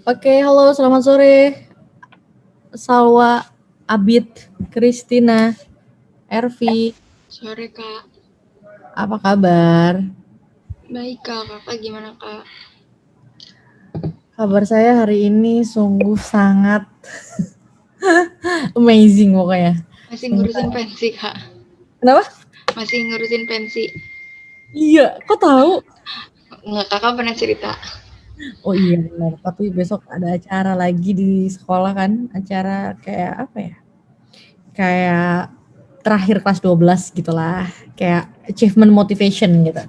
Oke, halo, selamat sore. Salwa, Abid, Christina, Ervi, Sore Kak. apa kabar? Baik Kak, Kakak gimana Kak? Kabar saya hari ini sungguh sangat amazing pokoknya. Masih Sungguh ngurusin pensi Kak? Kenapa? Masih ngurusin pensi? Iya, kok tahu? Nggak, Kakak pernah cerita? Oh iya benar, tapi besok ada acara lagi di sekolah kan, acara kayak apa ya? Kayak terakhir kelas 12 gitulah, kayak achievement motivation gitu.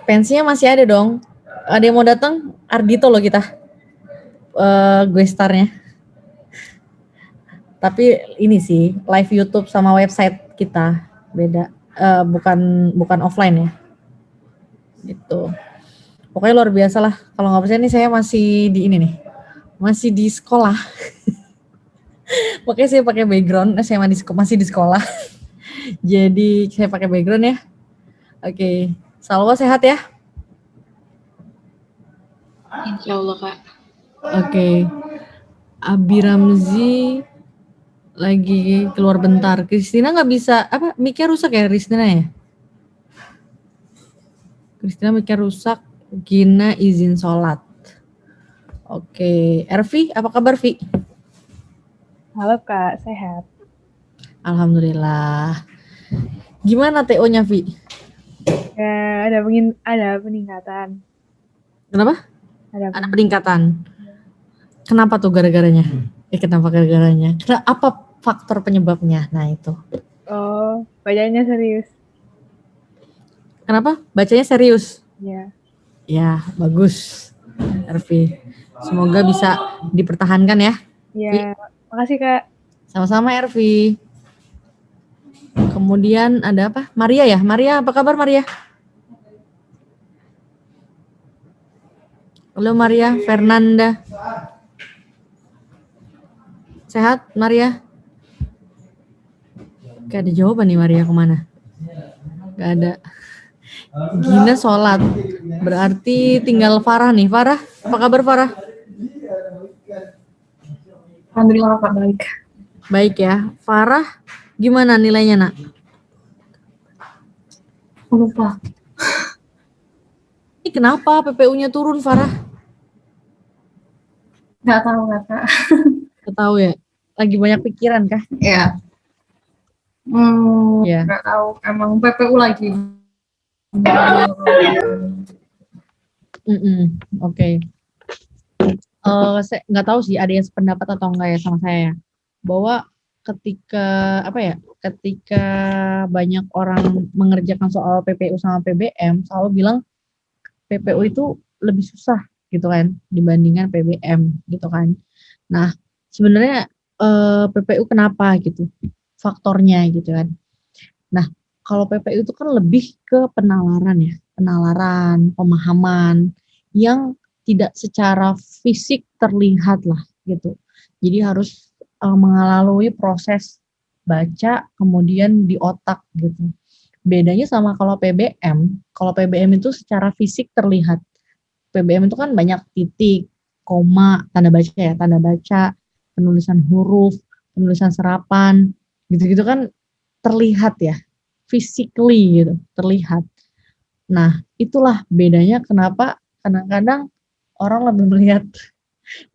Pensinya masih ada dong. Ada yang mau datang? Ardito loh kita. Gue starnya. Tapi ini sih live YouTube sama website kita beda. Bukan offline ya. Gitu. Pokoknya luar biasa lah. Kalau nggak percaya nih saya masih di ini nih. Masih di sekolah. Pokoknya saya pakai background SMA masih di sekolah. Jadi saya pakai background ya. Oke. Salwa sehat ya? Insya Allah Kak. Oke. Abi Ramzi lagi keluar bentar. Kristina nggak bisa apa? Mic-nya rusak ya Kristina ya? Kristina mic-nya rusak. Gina izin sholat. Oke, Ervi, apa kabar Vi? Halo Kak, sehat. Alhamdulillah. Gimana TO-nya Vi? Ya, ada peningkatan. Kenapa? Ada Ada peningkatan. peningkatan. Kenapa tuh gara-garanya? Kenapa gara-garanya? Apa faktor penyebabnya? Nah itu. Oh, bacanya serius. Kenapa? Bacanya serius? Ya. Ya, bagus. Ervi. Semoga bisa dipertahankan ya. Vi. Ya, makasih Kak. Sama-sama Ervi. Kemudian ada apa? Maria ya? Maria, apa kabar Maria? Halo Maria, Fernanda. Sehat Maria? Gak ada jawaban nih Maria kemana? Gak ada. Gina sholat. Berarti tinggal Farah nih. Farah, apa kabar Farah? Alhamdulillah Kak, baik. Baik ya. Farah, gimana nilainya nak? Lupa. Ini kenapa PPU-nya turun Farah? Nggak tahu Kak. Gak tahu ya. Lagi banyak pikiran kah? Ya. Ya. Nggak tahu. Emang PPU lagi. Oke. Saya nggak tahu sih ada yang sependapat atau enggak ya sama saya. Bahwa ketika banyak orang mengerjakan soal PPU sama PBM selalu bilang PPU itu lebih susah gitu kan dibandingkan PBM gitu kan. Nah, sebenarnya PPU kenapa gitu? Faktornya gitu kan. Nah, kalau PPU itu kan lebih ke penalaran ya, penalaran, pemahaman yang tidak secara fisik terlihat lah gitu. Jadi harus melalui proses baca kemudian di otak gitu. Bedanya sama kalau PBM itu secara fisik terlihat. PBM itu kan banyak titik, koma, tanda baca ya, tanda baca, penulisan huruf, penulisan serapan, gitu-gitu kan terlihat ya, physically gitu, terlihat. Nah, itulah bedanya kenapa kadang-kadang orang lebih melihat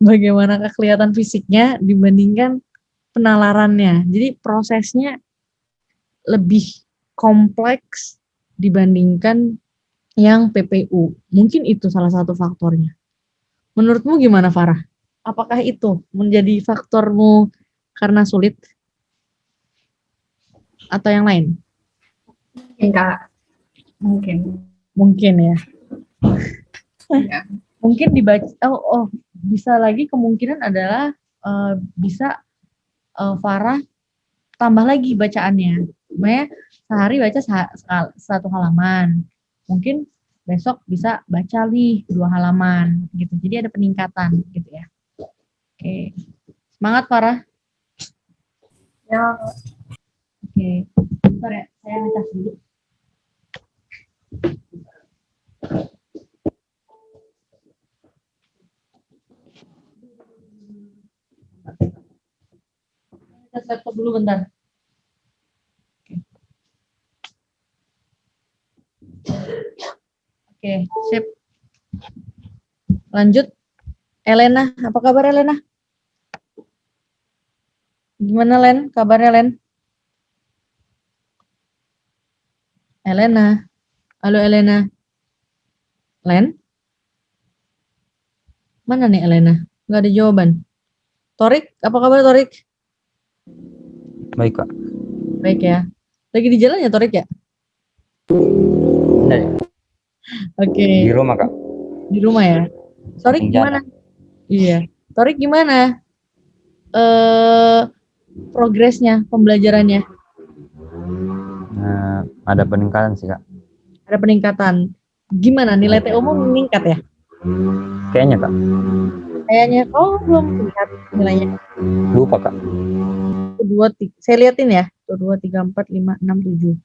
bagaimana kelihatan fisiknya dibandingkan penalarannya. Jadi prosesnya lebih kompleks dibandingkan yang PPU. Mungkin itu salah satu faktornya. Menurutmu gimana Farah? Apakah itu menjadi faktormu karena sulit atau yang lain? Mungkin Kak. Mungkin. Mungkin ya. Ya. Mungkin dibaca. Bisa lagi kemungkinan adalah bisa Farah tambah lagi bacaannya. Sebenarnya sehari baca satu halaman. Mungkin besok bisa baca nih 2 halaman gitu. Jadi ada peningkatan gitu ya. Oke. Semangat Farah. Ya. Oke. Bentar ya, saya ngecas dulu. Kita laptop dulu bentar. Oke, sip. Lanjut. Elena, apa kabar Elena? Gimana Len? Kabarnya Len? Elena. Halo Elena. Len? Mana nih Elena? Nggak ada jawaban. Torik, apa kabar Torik? Baik, Kak. Baik ya. Lagi di jalan ya Torik ya? Benar ya? Oke. Di rumah, Kak. Di rumah ya. Torik Samping gimana? jalan. Iya. Torik gimana? Progresnya, pembelajarannya? Nah, ada peningkatan sih, Kak. Ada peningkatan. Gimana? Nilai TO-mu meningkat ya? Kayaknya, Kak. Kayaknya belum lihat nilainya. Lupa, Kak. 2, 3, saya liatin ya. 1, 2, 3, 4, 5, 6, 7.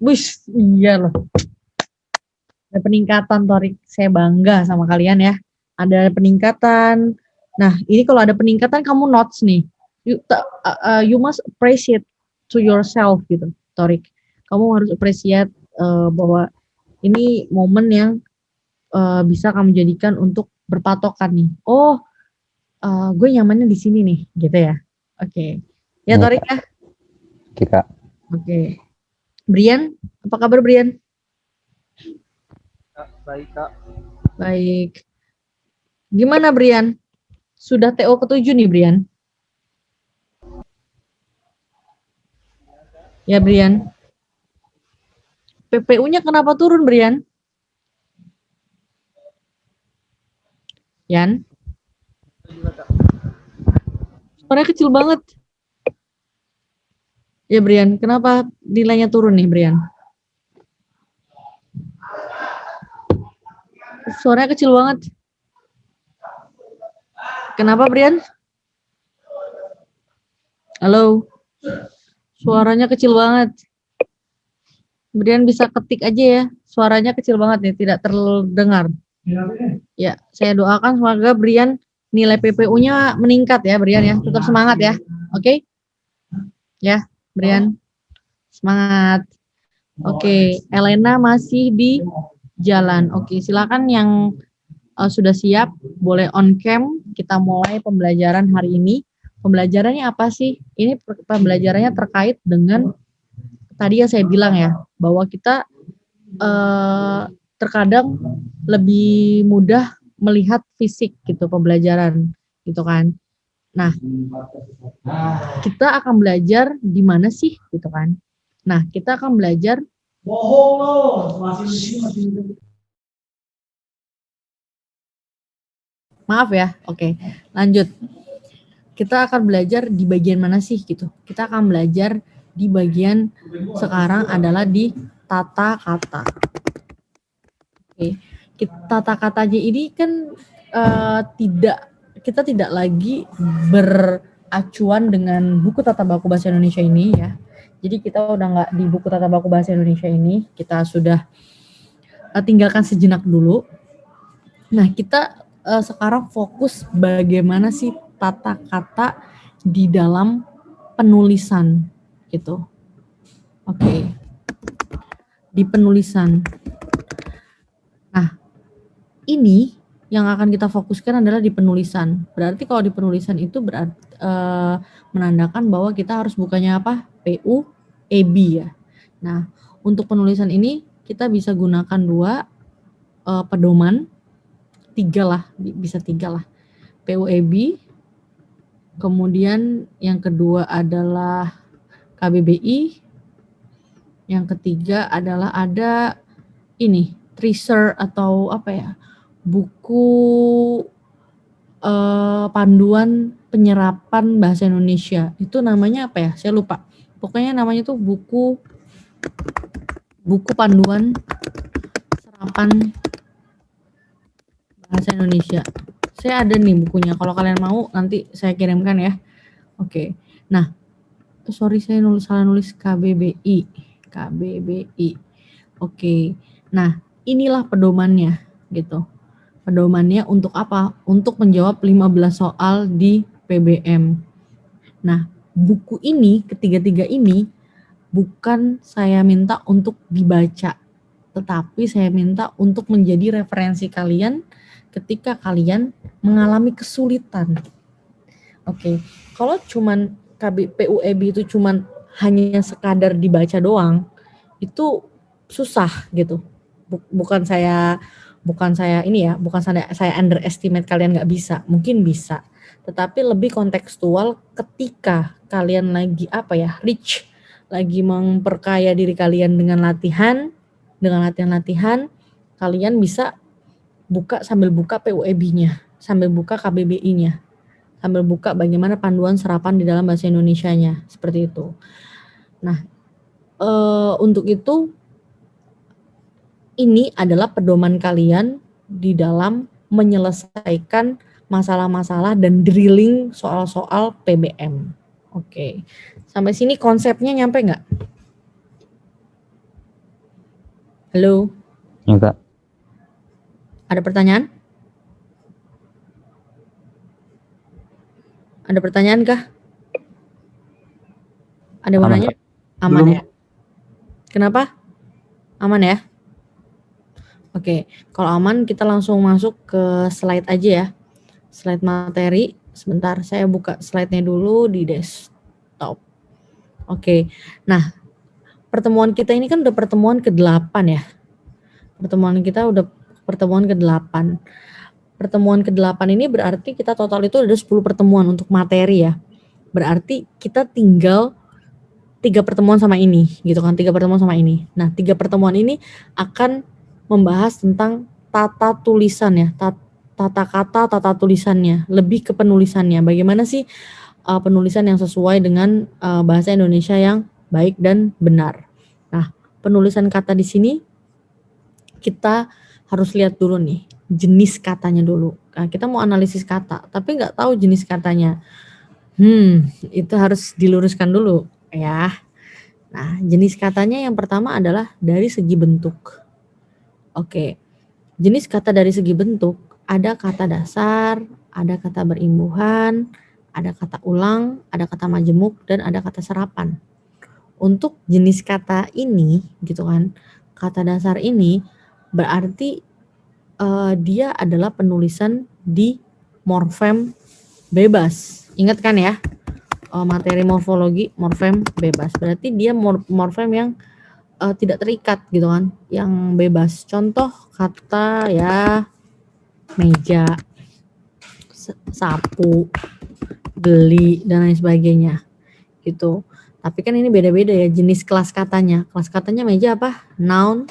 Wih, iya loh. Ada peningkatan Torik. Saya bangga sama kalian ya. Ada peningkatan. Nah, ini kalau ada peningkatan kamu notes nih. You must appreciate to yourself gitu, Torik. Kamu harus appreciate bahwa ini momen yang bisa kamu jadikan untuk berpatokan nih. Oh, gue nyamannya di sini nih, gitu ya. Oke. Ya Torik ya. Oke, Kak. Oke. Brian, apa kabar Brian? Baik, Kak. Baik. Gimana Brian? Sudah TO ke-7 nih Brian? Ya Brian. PPU-nya kenapa turun Brian? Yan? Suaranya kecil banget. Ya Brian, kenapa nilainya turun nih Brian? Suaranya kecil banget. Kenapa Brian? Halo? Suaranya kecil banget. Brian bisa ketik aja ya. Suaranya kecil banget nih, tidak terdengar. Ya, saya doakan semoga Brian nilai PPU-nya meningkat ya Brian ya. Tetap semangat ya. Oke? Ya, Brian. Semangat. Oke, Elena masih di jalan. Oke, silakan yang sudah siap, boleh on cam. Kita mulai pembelajaran hari ini. Pembelajarannya apa sih? Ini pembelajarannya terkait dengan tadi yang saya bilang ya, bahwa kita terkadang lebih mudah melihat fisik gitu pembelajaran gitu kan. Nah, kita akan belajar di mana sih gitu kan. Nah, kita akan belajar maaf ya. Oke, lanjut. Kita akan belajar di bagian mana sih gitu. Kita akan belajar di bagian sekarang adalah di tata kata. Oke. Tata katanya ini kan kita tidak lagi beracuan dengan buku tata baku bahasa Indonesia ini ya. Jadi kita udah nggak di buku tata baku bahasa Indonesia ini, kita sudah tinggalkan sejenak dulu. Nah, kita sekarang fokus bagaimana sih tata kata di dalam penulisan gitu. Oke. Di penulisan. Nah, ini yang akan kita fokuskan adalah di penulisan. Berarti kalau di penulisan itu berarti menandakan bahwa kita harus bukannya apa? PU, EB ya. Nah, untuk penulisan ini kita bisa gunakan 2 pedoman, 3 lah, bisa 3 lah. PUEB, kemudian yang kedua adalah KBBI, yang ketiga adalah ada ini, tracer atau apa ya, buku panduan penyerapan bahasa Indonesia. Itu namanya apa ya? Saya lupa. Pokoknya namanya tuh buku panduan serapan bahasa Indonesia. Saya ada nih bukunya. Kalau kalian mau nanti saya kirimkan ya. Oke. Nah, sorry saya salah nulis KBBI. KBBI. Oke. Nah, inilah pedomannya gitu. Pedomannya untuk apa? Untuk menjawab 15 soal di PBM. Nah, buku ini, ketiga-tiga ini, bukan saya minta untuk dibaca, tetapi saya minta untuk menjadi referensi kalian ketika kalian mengalami kesulitan. Oke, kalau cuman PUEB itu cuman hanya sekadar dibaca doang, itu susah gitu. Bukan saya ini ya, bukan saya underestimate kalian nggak bisa, mungkin bisa. Tetapi lebih kontekstual ketika kalian lagi reach, lagi memperkaya diri kalian dengan latihan, kalian bisa sambil buka PUEB-nya, sambil buka KBBI-nya, sambil buka bagaimana panduan serapan di dalam bahasa Indonesianya, seperti itu. Nah, untuk itu ini adalah pedoman kalian di dalam menyelesaikan masalah-masalah dan drilling soal-soal PBM. Oke, sampai sini konsepnya nyampe nggak? Halo, Ya Kak. ada pertanyaan? Ada pertanyaan kah? Ada yang mau Aman, nanya? Kak. Aman Belum. ya? Kenapa? Aman ya? Oke, kalau aman kita langsung masuk ke slide aja ya. Slide materi. Sebentar, saya buka slide-nya dulu di desktop. Oke, nah pertemuan kita ini kan udah pertemuan ke-8 ya. Pertemuan kita udah pertemuan ke-8. Pertemuan ke-8 ini berarti kita total itu ada 10 pertemuan untuk materi ya. Berarti kita tinggal 3 pertemuan sama ini gitu kan, 3 pertemuan sama ini. Nah, 3 pertemuan ini akan membahas tentang tata tulisan ya, tata kata, tata tulisannya, lebih ke penulisannya. Bagaimana sih penulisan yang sesuai dengan bahasa Indonesia yang baik dan benar. Nah, penulisan kata di sini kita harus lihat dulu nih, jenis katanya dulu. Nah, kita mau analisis kata, tapi nggak tahu jenis katanya. Itu harus diluruskan dulu ya. Nah, jenis katanya yang pertama adalah dari segi bentuk. Oke, jenis kata dari segi bentuk, ada kata dasar, ada kata berimbuhan, ada kata ulang, ada kata majemuk, dan ada kata serapan. Untuk jenis kata ini, gitu kan, kata dasar ini berarti dia adalah penulisan di morfem bebas. Ingat kan ya, materi morfologi, morfem bebas. Berarti dia morfem yang tidak terikat gitu kan, yang bebas. Contoh kata ya meja, sapu, beli, dan lain sebagainya gitu. Tapi kan ini beda-beda ya jenis kelas katanya. Kelas katanya meja apa? Noun,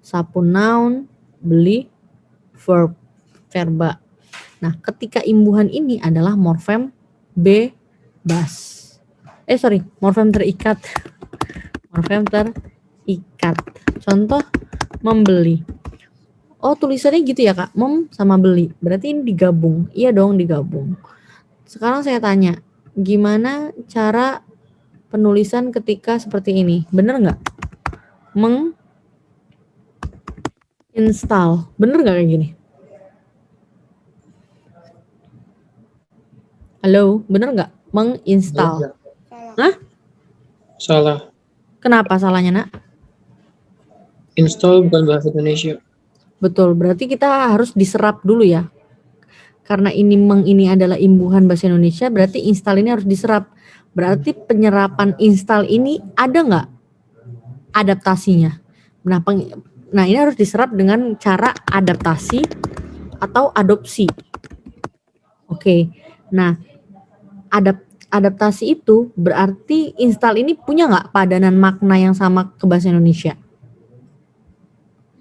sapu noun, beli verb, verba. Nah, ketika imbuhan ini adalah morfem bebas. Morfem terikat. Morfem terikat. Contoh membeli. Oh, tulisannya gitu ya, Kak. Mem sama beli. Berarti ini digabung. Iya dong, digabung. Sekarang saya tanya, gimana cara penulisan ketika seperti ini? Bener nggak? Install. Bener nggak kayak gini? Halo, bener nggak? Menginstal. Hah? Salah. Kenapa salahnya, Nak? Install bukan bahasa Indonesia. Betul, berarti kita harus diserap dulu ya. Karena ini adalah imbuhan bahasa Indonesia, berarti install ini harus diserap. Berarti penyerapan install ini ada nggak adaptasinya? Nah, ini harus diserap dengan cara adaptasi atau adopsi. Oke, nah adaptasi itu berarti install ini punya nggak padanan makna yang sama ke bahasa Indonesia?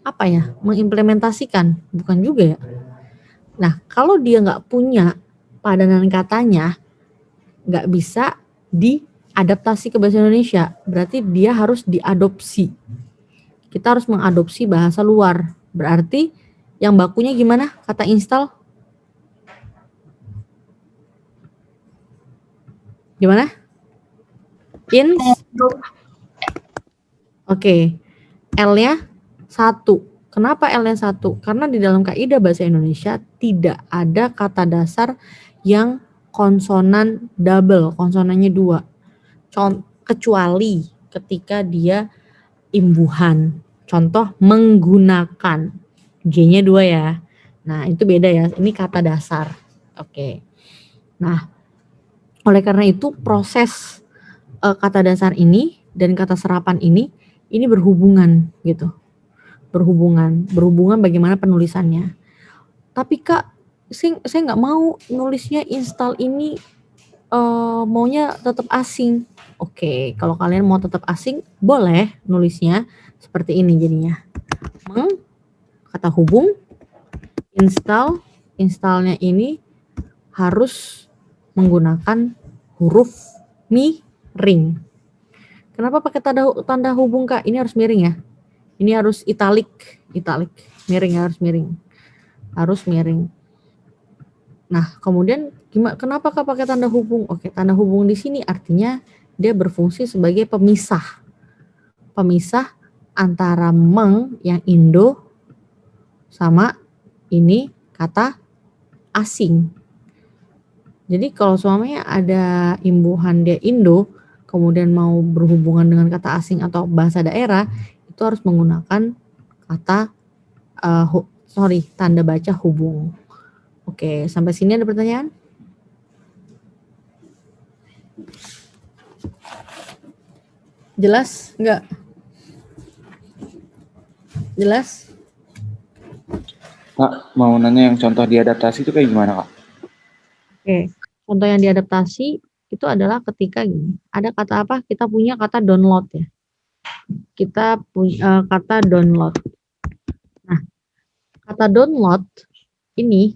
Apa ya? Mengimplementasikan? Bukan juga ya. Nah, kalau dia nggak punya padanan katanya, nggak bisa diadaptasi ke bahasa Indonesia. Berarti dia harus diadopsi. Kita harus mengadopsi bahasa luar. Berarti yang bakunya gimana? Kata install? Gimana? Oke. L-nya 1. Kenapa L-nya 1? Karena di dalam kaidah bahasa Indonesia tidak ada kata dasar yang konsonan double, konsonannya 2. Kecuali ketika dia imbuhan. Contoh menggunakan. G-nya 2 ya. Nah, itu beda ya. Ini kata dasar. Oke. Nah, oleh karena itu proses kata dasar ini dan kata serapan ini berhubungan gitu. Berhubungan bagaimana penulisannya. Tapi Kak, saya nggak mau nulisnya install ini maunya tetap asing. Oke, kalau kalian mau tetap asing, boleh nulisnya seperti ini jadinya. Kata hubung, installnya ini harus menggunakan huruf miring. Kenapa pakai tanda hubung Kak? Ini harus miring ya. Ini harus italik, miring, harus miring. Nah, kemudian kenapa Kak pakai tanda hubung? Oke, tanda hubung di sini artinya dia berfungsi sebagai pemisah antara meng yang Indo sama ini kata asing. Jadi kalau suaminya ada imbuhan dia Indo, kemudian mau berhubungan dengan kata asing atau bahasa daerah, itu harus menggunakan kata tanda baca hubung. Oke, sampai sini ada pertanyaan? Jelas enggak? Jelas? Kak, mau nanya yang contoh diadaptasi itu kayak gimana, Kak? Oke, contoh yang diadaptasi itu adalah ketika gini, ada kata apa? Kita punya kata download ya. Kita punya kata download. Nah, kata download ini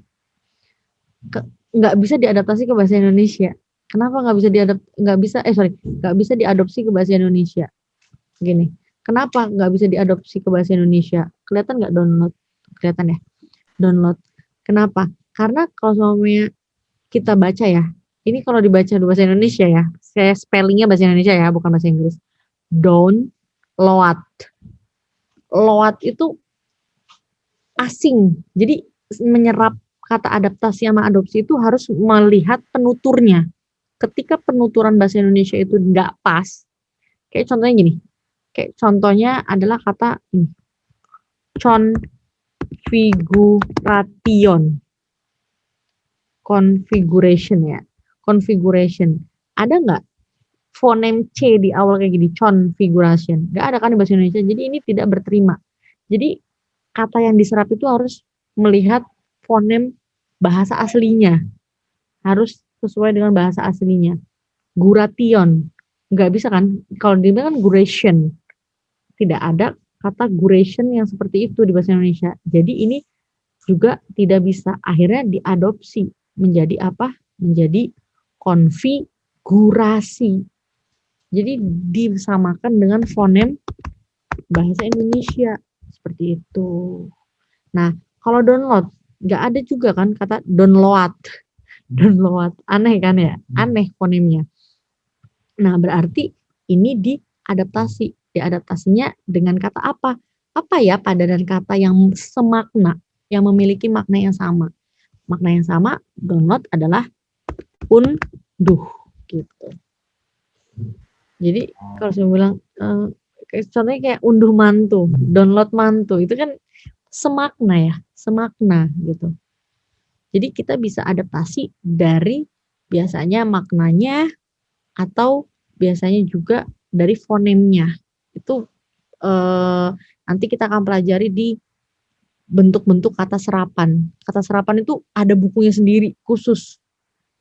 nggak bisa diadaptasi ke bahasa Indonesia. Kenapa nggak bisa diadopsi ke bahasa Indonesia? Gini, kenapa nggak bisa diadopsi ke bahasa Indonesia? Kelihatan nggak download? Kelihatan ya? Download. Kenapa? Karena kalau semuanya kita baca ya, ini kalau dibaca di bahasa Indonesia ya, saya spellingnya bahasa Indonesia ya, bukan bahasa Inggris. Download. Load itu asing. Jadi menyerap kata adaptasi sama adopsi itu harus melihat penuturnya. Ketika penuturan bahasa Indonesia itu nggak pas, kayak contohnya gini. Kayak contohnya adalah kata ini. Configuration ya. Configuration. Ada nggak fonem C di awal kayak gini? Configuration. Nggak ada kan di bahasa Indonesia. Jadi ini tidak berterima. Jadi kata yang diserap itu harus melihat fonem bahasa aslinya. Harus sesuai dengan bahasa aslinya. Guration. Nggak bisa kan? Kalau dibilang kan guration. Tidak ada kata guration yang seperti itu di bahasa Indonesia. Jadi ini juga tidak bisa. Akhirnya diadopsi. Menjadi apa? Menjadi konfigurasi. Jadi disamakan dengan fonem bahasa Indonesia. Seperti itu. Nah, kalau download, nggak ada juga kan kata download. Download. Aneh kan ya? Aneh fonemnya. Nah, berarti ini diadaptasi. Diadaptasinya dengan kata apa? Apa ya padanan kata yang semakna, yang memiliki makna yang sama? Makna yang sama, download adalah unduh gitu. Jadi kalau saya bilang contohnya kayak unduh mantu, download mantu, itu kan semakna ya, semakna gitu. Jadi kita bisa adaptasi dari biasanya maknanya atau biasanya juga dari fonemnya. Itu nanti kita akan pelajari di bentuk-bentuk kata serapan. Kata serapan itu ada bukunya sendiri khusus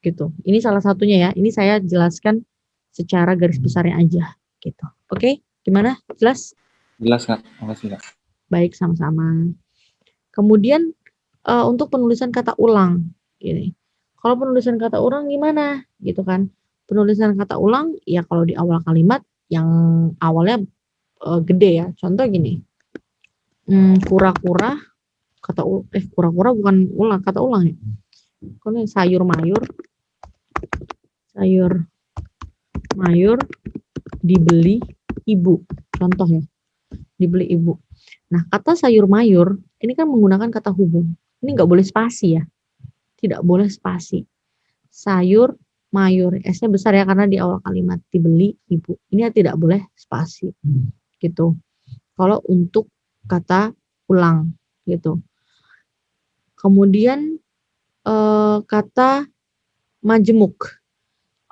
gitu. Ini salah satunya ya. Ini saya jelaskan secara garis besarnya aja gitu. Oke, gimana? Jelas? Jelas, Kak. Makasih, Kak. Baik, sama-sama. Kemudian untuk penulisan kata ulang gini. Kalau penulisan kata ulang gimana? Gitu kan. Penulisan kata ulang ya kalau di awal kalimat yang awalnya gede ya. Contoh gini. Kura-kura kura-kura bukan ulang, kata ulang ya. Kalau sayur mayur dibeli ibu. Contoh ya. Dibeli ibu. Nah, kata sayur mayur ini kan menggunakan kata hubung. Ini nggak boleh spasi ya. Tidak boleh spasi. Sayur mayur. S-nya besar ya karena di awal kalimat dibeli ibu. Ini tidak boleh spasi. Gitu. Kalau untuk kata ulang gitu. Kemudian kata majemuk.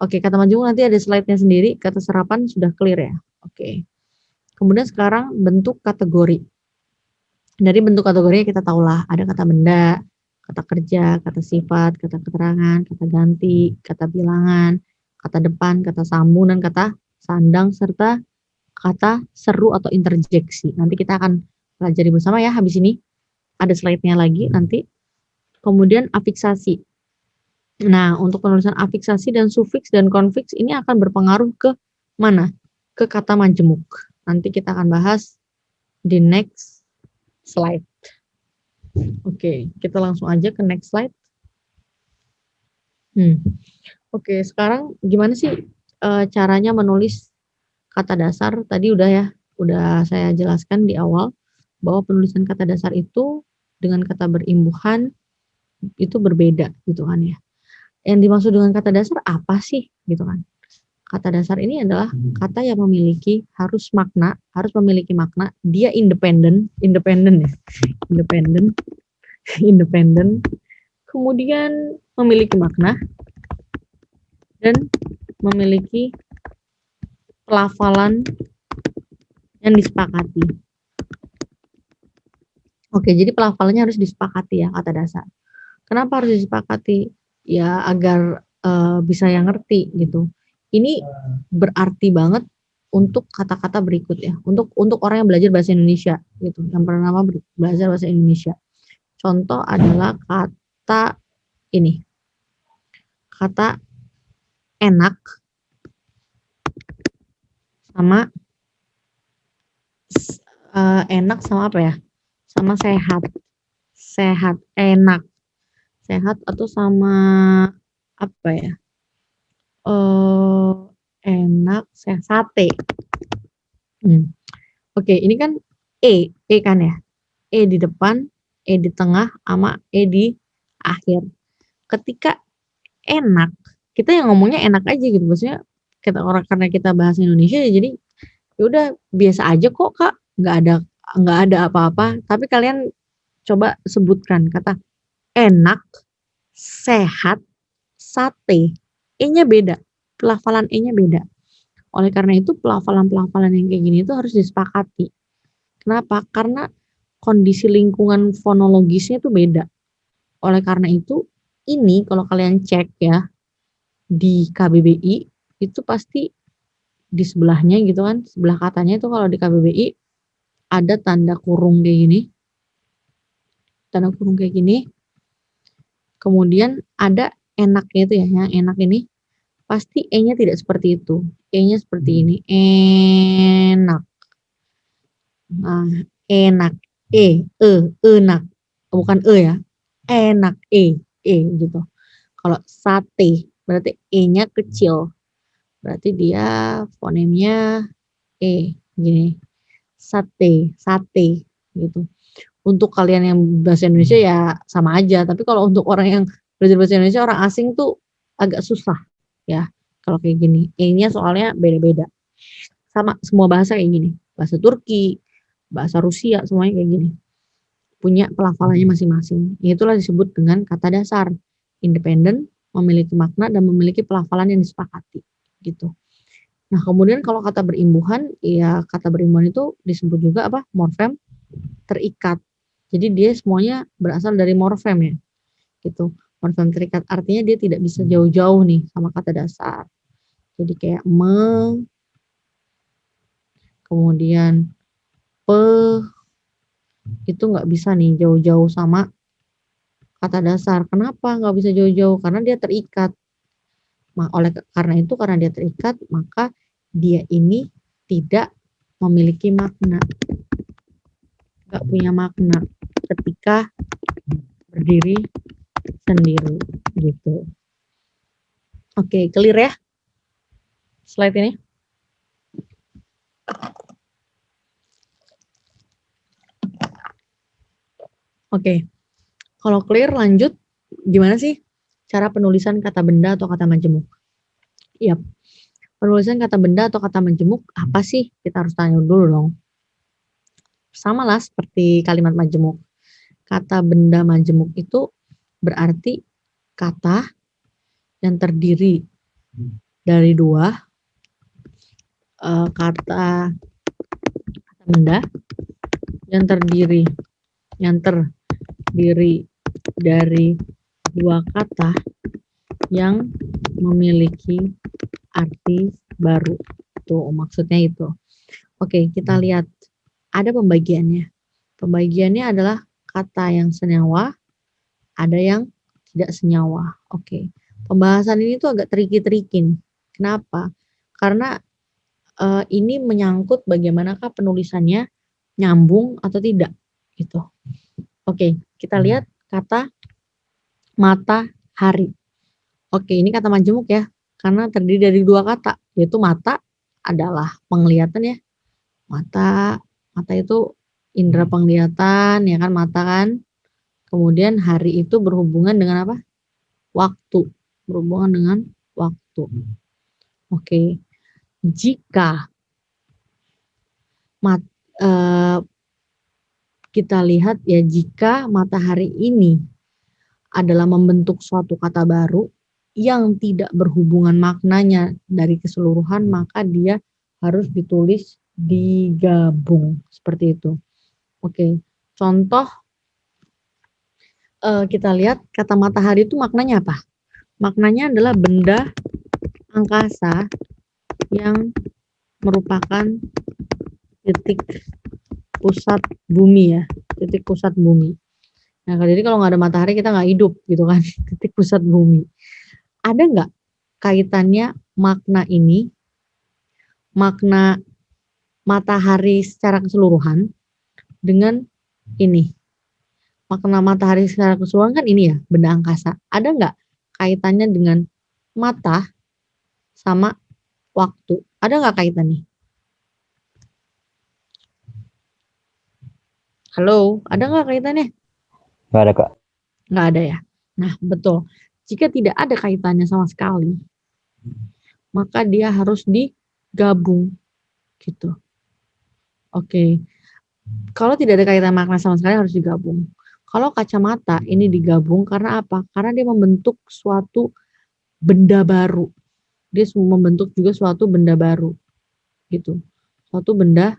Oke, kata majemuk nanti ada slide-nya sendiri. Kata serapan sudah clear ya. Oke. Kemudian sekarang bentuk kategori. Dari bentuk kategorinya kita tahulah ada kata benda, kata kerja, kata sifat, kata keterangan, kata ganti, kata bilangan, kata depan, kata sambung, dan kata sandang, serta kata seru atau interjeksi. Nanti kita akan pelajari bersama ya habis ini. Ada slide-nya lagi nanti. Kemudian afiksasi. Nah, untuk penulisan afiksasi dan sufiks dan konfiks ini akan berpengaruh ke mana? Ke kata majemuk. Nanti kita akan bahas di next slide. Oke, kita langsung aja ke next slide. Oke, sekarang gimana sih caranya menulis kata dasar? Tadi udah saya jelaskan di awal bahwa penulisan kata dasar itu dengan kata berimbuhan itu berbeda gitu kan ya. Yang dimaksud dengan kata dasar apa sih gitu kan? Kata dasar ini adalah kata yang harus memiliki makna, dia independen ya, independen, kemudian memiliki makna dan memiliki pelafalan yang disepakati. Oke, jadi pelafalannya harus disepakati ya kata dasar. Kenapa harus disepakati? Ya agar bisa yang ngerti gitu. Ini berarti banget untuk kata-kata berikut ya. Untuk orang yang belajar bahasa Indonesia gitu, yang pernah belajar bahasa Indonesia. Contoh adalah kata ini. Kata enak sama enak sama apa ya? Sama sehat. Sehat, enak. Sehat atau sama apa ya? Enak, sehat, sate. Oke, ini kan E kan ya. E di depan, E di tengah, sama E di akhir. Ketika enak, kita yang ngomongnya enak aja gitu. Maksudnya karena kita bahasa Indonesia ya jadi ya udah biasa aja kok Kak, nggak ada apa-apa. Tapi kalian coba sebutkan kata enak, sehat, sate. E-nya beda, pelafalan E-nya beda. Oleh karena itu pelafalan-pelafalan yang kayak gini itu harus disepakati. Kenapa? Karena kondisi lingkungan fonologisnya itu beda. Oleh karena itu ini kalau kalian cek ya di KBBI itu pasti di sebelahnya gitu kan, sebelah katanya itu kalau di KBBI ada tanda kurung kayak gini. Tanda kurung kayak gini. Kemudian ada enaknya itu ya, yang enak ini pasti E-nya tidak seperti itu. E-nya seperti ini. Enak. Nah, enak. Enak. Bukan ya. Enak. Gitu. Kalau sate, berarti E-nya kecil. Berarti dia fonemnya E. Gini. Sate. Gitu. Untuk kalian yang bahasa Indonesia ya sama aja. Tapi kalau untuk orang yang belajar bahasa Indonesia, orang asing tuh agak susah. Ya, kalau kayak gini. E-nya soalnya beda-beda. Sama semua bahasa kayak gini. Bahasa Turki, bahasa Rusia, semuanya kayak gini. Punya pelafalannya masing-masing. Itulah disebut dengan kata dasar. Independen, memiliki makna, dan memiliki pelafalan yang disepakati. Gitu. Nah, kemudian kalau kata berimbuhan, ya kata berimbuhan itu disebut juga apa? Morfem terikat. Jadi dia semuanya berasal dari morfem ya. Gitu. Morfem terikat artinya dia tidak bisa jauh-jauh nih sama kata dasar. Jadi kayak kemudian itu nggak bisa nih jauh-jauh sama kata dasar. Kenapa nggak bisa jauh-jauh? Karena dia terikat. Karena dia terikat, maka dia ini tidak memiliki makna. Nggak punya makna ketika berdiri sendiri gitu. Oke, clear ya slide ini? Oke. Kalau clear lanjut, gimana sih cara penulisan kata benda atau kata majemuk? Iya, penulisan kata benda atau kata majemuk apa sih? Kita harus tanya dulu dong. Sama lah seperti kalimat majemuk. Kata benda majemuk itu berarti kata yang terdiri dari dua kata benda yang terdiri dari dua kata yang memiliki arti baru. Tuh maksudnya itu. Oke, kita lihat ada pembagiannya. Pembagiannya adalah kata yang senyawa, ada yang tidak senyawa. Oke. Pembahasan ini tuh agak tricky-tricky. Kenapa? Karena ini menyangkut bagaimanakah penulisannya nyambung atau tidak gitu. Oke, kita lihat kata matahari. Oke, ini kata majemuk ya, karena terdiri dari dua kata, yaitu mata adalah penglihatan ya. Mata itu indera penglihatan ya kan, mata kan. Kemudian hari itu berhubungan dengan apa? Waktu. Berhubungan dengan waktu. Oke. Jika kita lihat ya, jika matahari ini adalah membentuk suatu kata baru yang tidak berhubungan maknanya dari keseluruhan, maka dia harus ditulis digabung seperti itu. Oke, contoh kita lihat kata matahari itu maknanya apa? Maknanya adalah benda angkasa yang merupakan titik pusat bumi ya, titik pusat bumi. Nah, jadi kalau nggak ada matahari kita nggak hidup gitu kan, titik pusat bumi. Ada nggak kaitannya makna ini, makna matahari secara keseluruhan dengan ini? Makna matahari secara keseluruhan kan ini ya, benda angkasa. Ada nggak kaitannya dengan mata sama waktu? Ada nggak kaitannya? Halo, ada nggak kaitannya? Nggak ada, Kak. Nggak ada ya? Nah, betul. Jika tidak ada kaitannya sama sekali, maka dia harus digabung gitu. Oke. Kalau tidak ada kaitan makna sama sekali harus digabung. Kalau kacamata ini digabung karena apa? Karena dia membentuk suatu benda baru. Dia membentuk juga suatu benda baru gitu. Suatu benda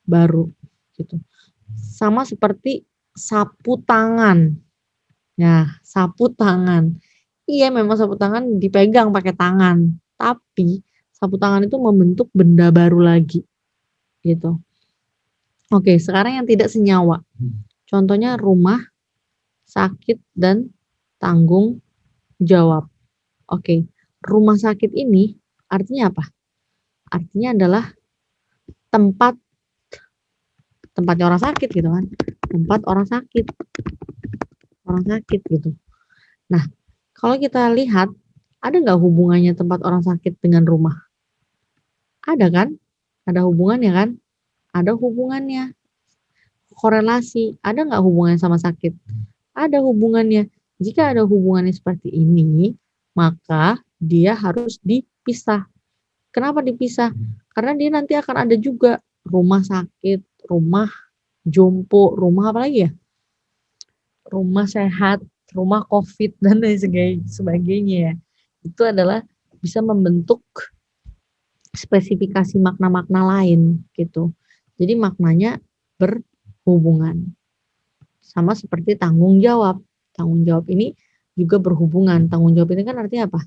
baru gitu. Sama seperti sapu tangan. Nah, sapu tangan. Iya, memang sapu tangan dipegang pakai tangan, tapi sapu tangan itu membentuk benda baru lagi. Gitu. Oke, sekarang yang tidak senyawa. Contohnya rumah, sakit, dan tanggung jawab. Oke, rumah sakit ini artinya apa? Artinya adalah tempatnya orang sakit gitu kan. Tempat orang sakit. Orang sakit gitu. Nah, kalau kita lihat, ada nggak hubungannya tempat orang sakit dengan rumah? Ada kan? Ada hubungannya kan? Ada hubungannya. Korelasi. Ada nggak hubungannya sama sakit? Ada hubungannya. Jika ada hubungannya seperti ini, maka dia harus dipisah. Kenapa dipisah? Karena dia nanti akan ada juga rumah sakit, rumah jompo, rumah apa lagi ya? Rumah sehat, rumah COVID, dan lain sebagainya ya. Itu adalah bisa membentuk spesifikasi makna-makna lain gitu. Jadi maknanya berhubungan. Sama seperti tanggung jawab. Tanggung jawab ini juga berhubungan. Tanggung jawab ini kan artinya apa?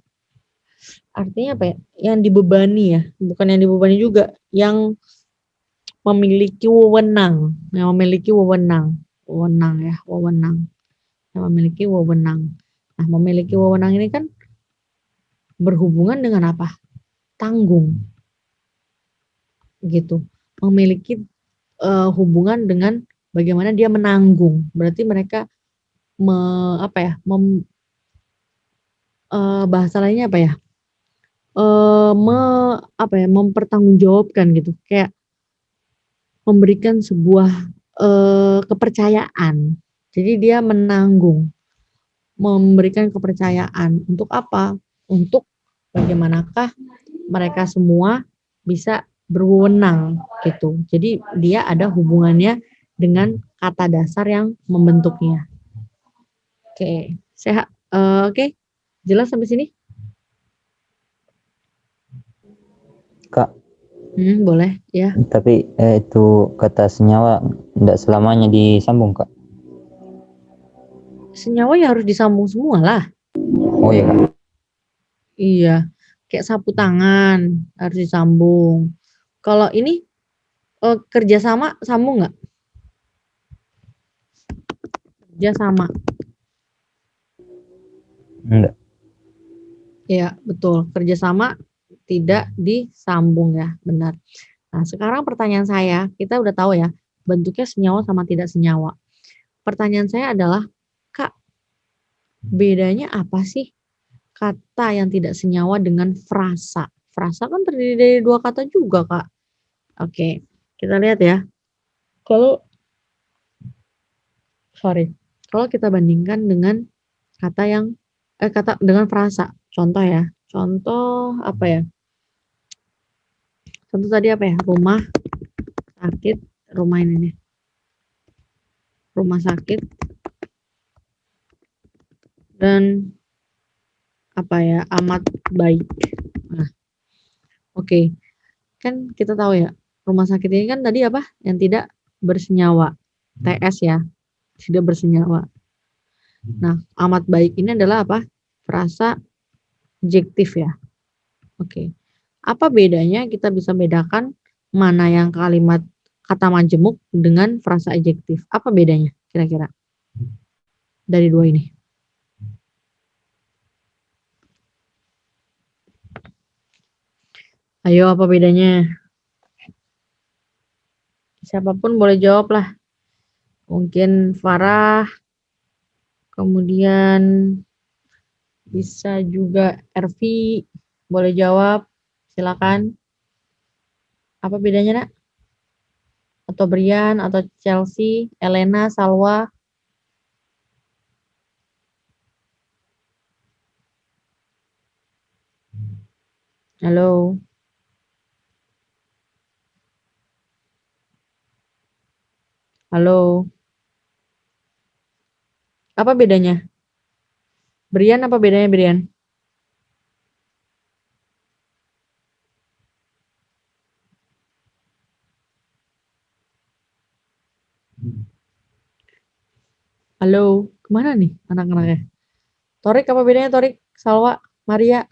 Artinya apa ya? Yang dibebani ya. Bukan yang dibebani juga. Yang memiliki wewenang. Yang memiliki wewenang. Wewenang ya, wewenang. Yang memiliki wewenang. Nah, memiliki wewenang ini kan berhubungan dengan apa? Tanggung. Gitu. Memiliki hubungan dengan bagaimana dia menanggung. Berarti mereka bahasa lainnya apa ya? Mempertanggungjawabkan gitu. Kayak memberikan sebuah kepercayaan Jadi dia menanggung, memberikan kepercayaan. Untuk apa? Untuk bagaimanakah mereka semua bisa berwenang gitu. Jadi dia ada hubungannya dengan kata dasar yang membentuknya. Oke, sehat. Oke, jelas sampai sini? Kak, Boleh ya. tapi itu kata senyawa tidak selamanya disambung, Kak. Senyawa ya harus disambung semua lah. Oh iya, Kak. Iya, kayak sapu tangan harus disambung. Kalau ini kerjasama sambung nggak? Kerjasama. Enggak. Ya, betul. Kerjasama tidak disambung ya, benar. Nah, sekarang pertanyaan saya, kita udah tahu ya, bentuknya senyawa sama tidak senyawa. Pertanyaan saya adalah, Kak, bedanya apa sih kata yang tidak senyawa dengan frasa? Frasa kan terdiri dari dua kata juga, Kak. Oke, kita lihat ya. Kalau kita bandingkan dengan kata dengan frasa. Contoh ya. Contoh apa ya? Contoh tadi apa ya? Rumah sakit, rumah ini nih. Rumah sakit dan apa ya? Amat baik. Nah, oke. Kan kita tahu ya, rumah sakit ini kan tadi apa? Yang tidak bersenyawa. TS ya, tidak bersenyawa. Nah, amat baik ini adalah apa? Frasa adjektif ya. Oke. Apa bedanya? Kita bisa bedakan mana yang kalimat kata majemuk dengan frasa adjektif. Apa bedanya kira-kira dari dua ini? Ayo, apa bedanya? Siapapun boleh jawab lah. Mungkin Farah, kemudian bisa juga Ervi, boleh jawab. Silakan. Apa bedanya, Nak? Atau Brian, atau Chelsea, Elena, Salwa. Halo. Halo. Apa bedanya? Brian, apa bedanya Brian? Halo, kemana nih anak-anaknya? Torik, apa bedanya Torik? Salwa, Maria.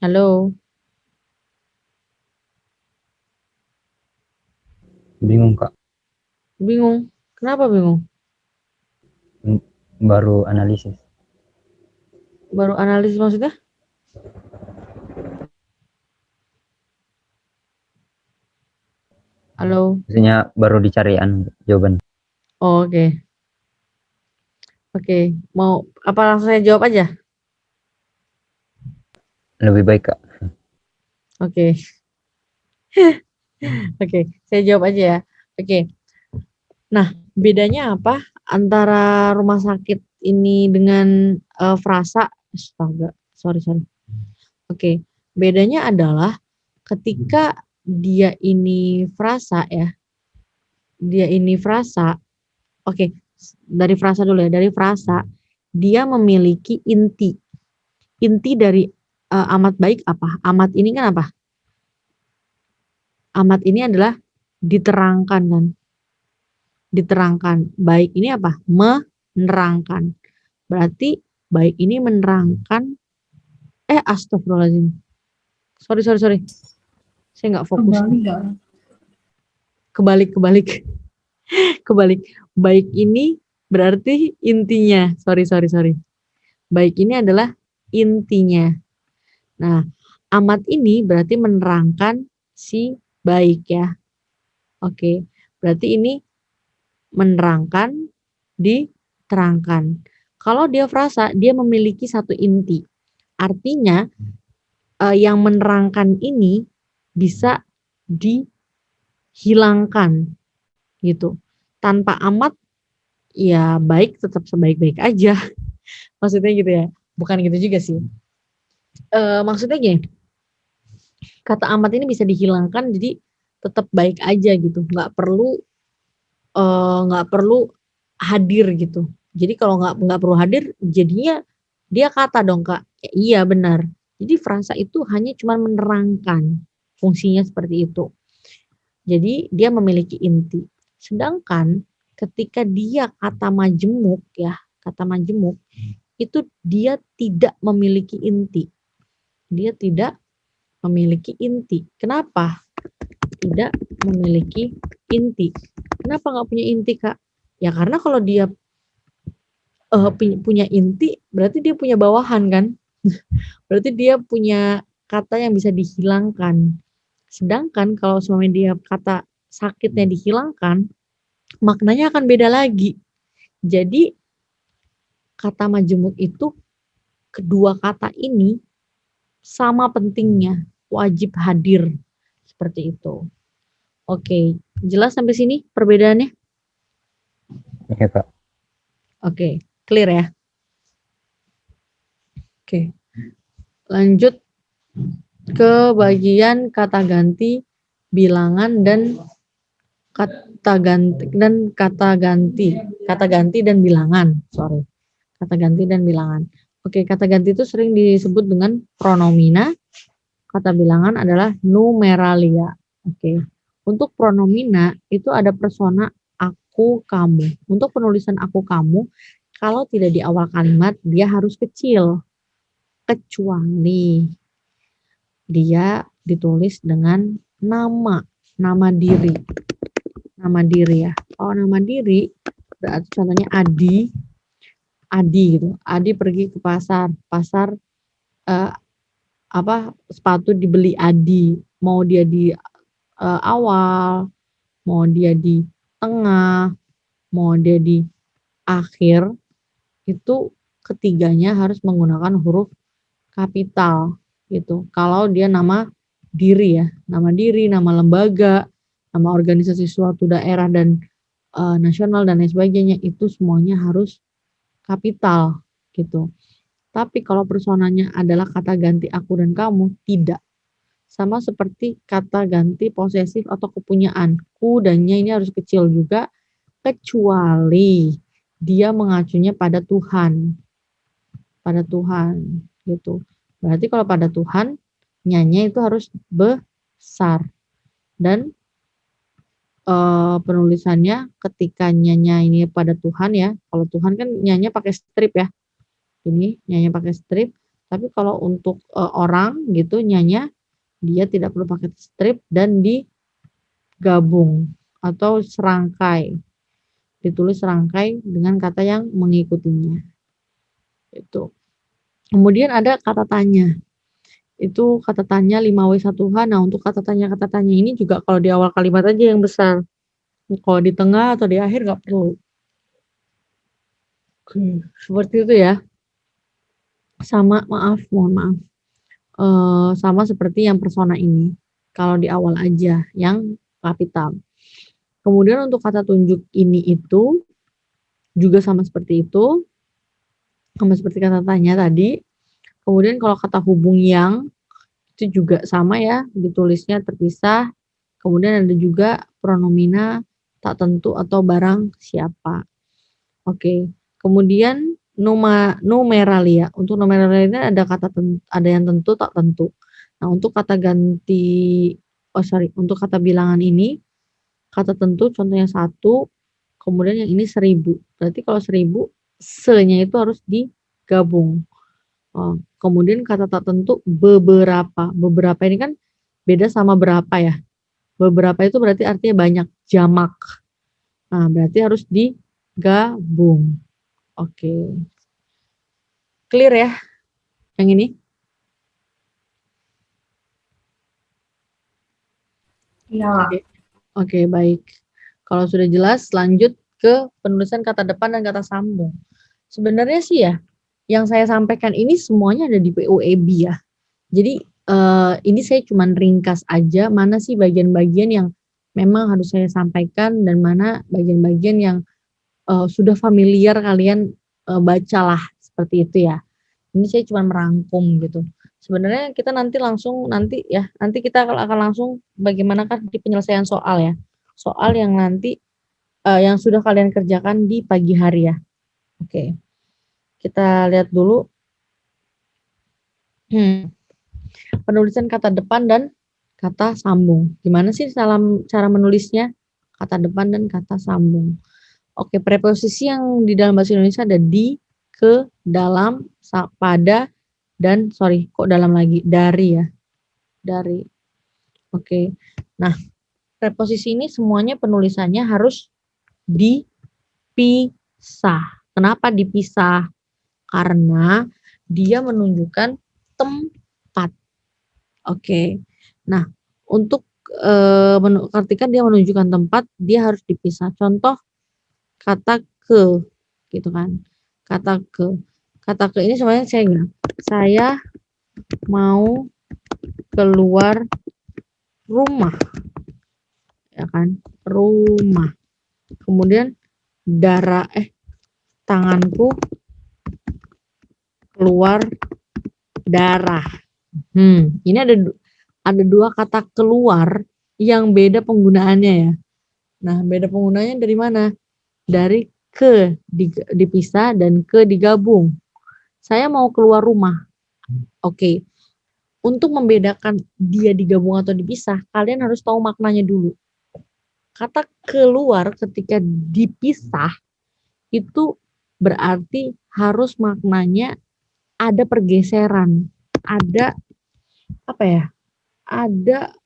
Halo, Bingung, Kak. bingung. Kenapa bingung? Baru analisis. Baru analisis maksudnya? Halo. Maksudnya baru dicarian jawaban. Oh, oke. Oke, mau apa langsung saya jawab aja? Lebih baik, Kak. Oke. Oke, saya jawab aja ya. Oke. Nah, bedanya apa antara rumah sakit ini dengan frasa? Astaga, sorry. Oke, bedanya adalah ketika dia ini frasa ya. Dia ini frasa. Oke, dari frasa dulu ya. Dari frasa, dia memiliki inti. Inti dari amat baik apa? Amat ini kan apa? Amat ini adalah diterangkan kan. Diterangkan. Baik ini apa? Menerangkan. Berarti baik ini menerangkan. Astagfirullahaladzim. Sorry. Saya nggak fokus. Kembali nggak? Kebalik. Baik ini berarti intinya. Sorry. Baik ini adalah intinya. Nah, amat ini berarti menerangkan si baik ya. Oke, berarti ini menerangkan, diterangkan. Kalau dia frasa, dia memiliki satu inti. Artinya, yang menerangkan ini bisa dihilangkan gitu. Tanpa amat ya baik tetap sebaik-baik aja. Maksudnya gitu ya. Bukan gitu juga sih. Maksudnya gini, kata amat ini bisa dihilangkan jadi tetap baik aja gitu. Nggak perlu hadir gitu. Jadi kalau nggak perlu hadir, jadinya dia kata dong Kak. Ya, iya benar. Jadi frasa itu hanya cuma menerangkan, fungsinya seperti itu. Jadi dia memiliki inti. Sedangkan ketika dia kata majemuk ya, kata majemuk itu dia tidak memiliki inti. Dia tidak memiliki inti. Kenapa? Tidak memiliki inti. Kenapa nggak punya inti Kak? Ya karena kalau dia punya inti, berarti dia punya bawahan kan? Berarti dia punya kata yang bisa dihilangkan. Sedangkan kalau suami dia kata sakitnya dihilangkan, maknanya akan beda lagi. Jadi kata majemuk itu kedua kata ini sama pentingnya, wajib hadir seperti itu. Oke, jelas sampai sini perbedaannya? Iya Kak. Oke, clear ya? Oke. Lanjut ke bagian kata ganti, bilangan dan kata ganti dan bilangan. Sorry. Kata ganti dan bilangan. Oke, kata ganti itu sering disebut dengan pronomina. Kata bilangan adalah numeralia. Oke. Untuk pronomina itu ada persona aku, kamu. Untuk penulisan aku, kamu, kalau tidak di awal kalimat, dia harus kecil. Kecuali dia ditulis dengan nama diri. Nama diri ya. Oh, nama diri berarti contohnya Adi gitu. Adi pergi ke pasar sepatu dibeli Adi. Mau dia di awal, mau dia di tengah, mau dia di akhir, itu ketiganya harus menggunakan huruf kapital gitu. Kalau dia nama diri ya, nama diri, nama lembaga, nama organisasi suatu daerah dan nasional dan lain sebagainya, itu semuanya harus kapital gitu. Tapi kalau personanya adalah kata ganti aku dan kamu, tidak. Sama seperti kata ganti posesif atau kepunyaan. Ku dannya ini harus kecil juga, kecuali dia mengacunya pada Tuhan. Pada Tuhan gitu. Berarti kalau pada Tuhan, nyanya itu harus besar. Dan penulisannya ketika nyanya ini pada Tuhan ya. Kalau Tuhan kan nyanya pakai strip ya. Ini nyanya pakai strip. Tapi kalau untuk orang gitu nyanya, dia tidak perlu pakai strip dan digabung atau serangkai. Ditulis serangkai dengan kata yang mengikutinya. Itu. Kemudian ada kata tanya. Itu kata tanya 5W1H. Nah, untuk kata tanya ini juga kalau di awal kalimat aja yang besar. Kalau di tengah atau di akhir nggak perlu. Oke, seperti itu ya. Sama, mohon maaf. Sama seperti yang persona ini. Kalau di awal aja yang kapital. Kemudian untuk kata tunjuk ini itu juga sama seperti itu. Sama seperti kata tanya tadi. Kemudian kalau kata hubung yang itu juga sama ya, ditulisnya terpisah. Kemudian ada juga pronomina tak tentu atau barang siapa. Oke. Kemudian numeralia. Untuk numeralia ini ada ada yang tentu, tak tentu. Nah, untuk kata ganti untuk kata bilangan ini kata tentu contohnya 1, kemudian yang ini 1000. Berarti kalau 1000 se-nya itu harus digabung. Kemudian kata tak tentu beberapa. Beberapa ini kan beda sama berapa ya. Beberapa itu berarti artinya banyak, jamak. Nah, berarti harus digabung. Oke. Clear ya yang ini? Iya. Oke, baik. Kalau sudah jelas, lanjut ke penulisan kata depan dan kata sambung. Sebenarnya sih ya, yang saya sampaikan ini semuanya ada di POEB ya. Jadi ini saya cuman ringkas aja mana sih bagian-bagian yang memang harus saya sampaikan dan mana bagian-bagian yang sudah familiar kalian bacalah seperti itu ya. Ini saya cuma merangkum gitu. Sebenarnya kita nanti kita akan langsung bagaimanakah di penyelesaian soal ya. Soal yang nanti yang sudah kalian kerjakan di pagi hari ya. Oke. Kita lihat dulu. Penulisan kata depan dan kata sambung. Gimana sih cara menulisnya? Kata depan dan kata sambung. Oke, preposisi yang di dalam bahasa Indonesia ada di, ke, dalam, pada, dan dari ya. Dari. Oke. Nah, preposisi ini semuanya penulisannya harus dipisah. Kenapa dipisah? Karena dia menunjukkan tempat. Oke. Nah, untuk ketika dia menunjukkan tempat, dia harus dipisah. Contoh kata ke, gitu kan. Kata ke ini sebenarnya saya mau keluar rumah, ya kan, rumah. Kemudian tanganku keluar darah. Ini ada dua kata keluar yang beda penggunaannya ya. Nah, beda penggunaannya dari mana? Dari ke dipisah dan ke digabung. Saya mau keluar rumah. Oke. Untuk membedakan dia digabung atau dipisah, kalian harus tahu maknanya dulu. Kata keluar ketika dipisah itu berarti harus maknanya ada pergeseran, ada apa ya? Ada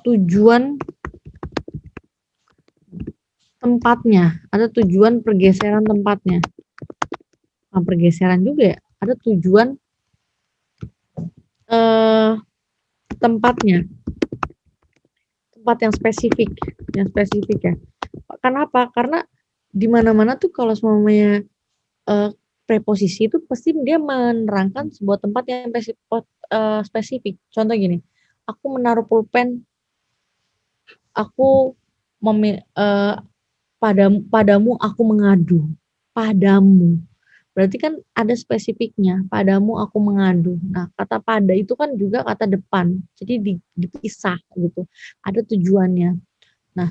tujuan tempatnya, ada tujuan pergeseran tempatnya. Pergeseran juga ya, ada tujuan tempatnya. Tempat yang spesifik ya. Kenapa? Karena di mana-mana tuh kalau semuanya preposisi itu pasti dia menerangkan sebuah tempat yang spesifik. Contoh gini, aku menaruh pulpen, aku padamu aku mengadu. Padamu. Berarti kan ada spesifiknya. Padamu aku mengadu. Nah, kata pada itu kan juga kata depan. Jadi dipisah gitu. Ada tujuannya. Nah,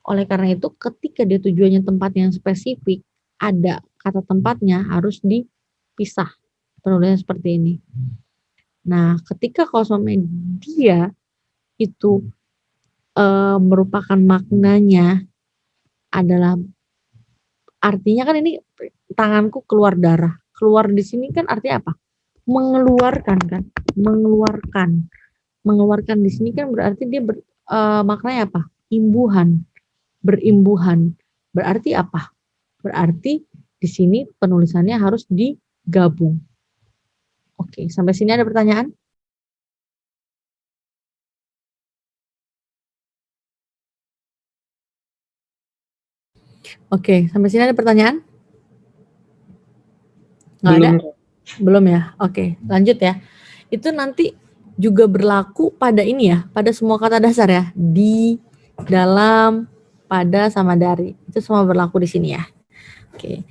oleh karena itu ketika dia tujuannya tempat yang spesifik, ada kata tempatnya harus dipisah. Penulisannya seperti ini. Nah, ketika kalau dia itu merupakan maknanya adalah artinya kan ini tanganku keluar darah. Keluar di sini kan artinya apa? Mengeluarkan kan? Mengeluarkan di sini kan berarti dia maknanya apa? Imbuhan. Berimbuhan. Berarti apa? Berarti di sini penulisannya harus digabung. Oke, sampai sini ada pertanyaan? Oke, sampai sini ada pertanyaan? Nggak ada? Belum ya? Oke, lanjut ya. Itu nanti juga berlaku pada ini ya, pada semua kata dasar ya. Di, dalam, pada, sama dari. Itu semua berlaku di sini ya. Oke,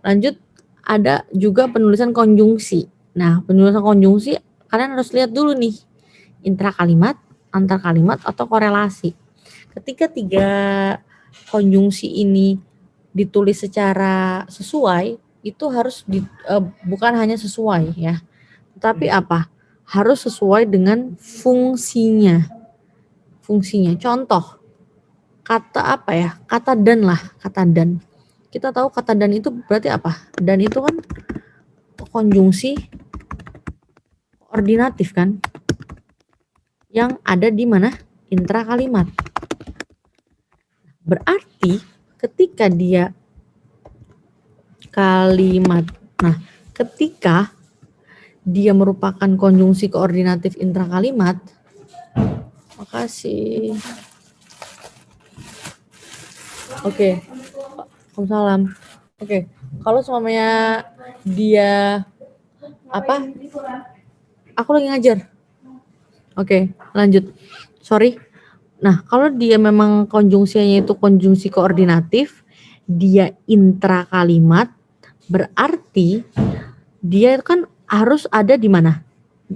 lanjut. Ada juga penulisan konjungsi. Nah, penulisan konjungsi kalian harus lihat dulu nih. Intrakalimat, antar kalimat, atau korelasi. Ketika tiga konjungsi ini ditulis secara sesuai, itu harus bukan hanya sesuai ya, tetapi apa? Harus sesuai dengan fungsinya. Contoh, kata apa ya? Kata dan lah, kata dan. Kita tahu kata dan itu berarti apa? Dan itu kan konjungsi koordinatif kan? Yang ada di mana? Intrakalimat. Berarti ketika dia kalimat, nah ketika dia merupakan konjungsi koordinatif intrakalimat, makasih. Oke, Waalaikumsalam. Oke, kalau semuanya dia apa? Aku lagi ngajar. Oke, lanjut. Sorry. Nah, kalau dia memang konjungsinya itu konjungsi koordinatif, dia intra kalimat, berarti dia kan harus ada di mana?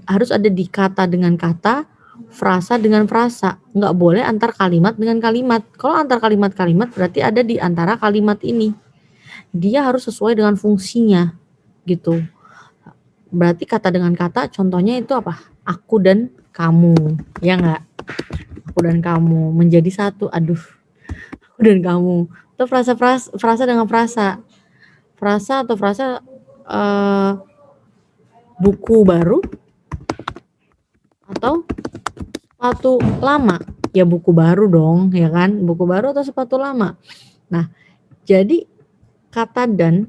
Harus ada di kata dengan kata, frasa dengan frasa. Nggak boleh antar kalimat dengan kalimat. Kalau antar kalimat-kalimat berarti ada di antara kalimat ini. Dia harus sesuai dengan fungsinya, gitu. Berarti kata dengan kata, contohnya itu apa? Aku dan kamu, ya nggak? Aku dan kamu menjadi satu. Aduh, aku dan kamu. Atau frasa dengan frasa. Frasa atau frasa buku baru atau sepatu lama. Ya buku baru dong, ya kan? Buku baru atau sepatu lama. Nah, jadi kata dan,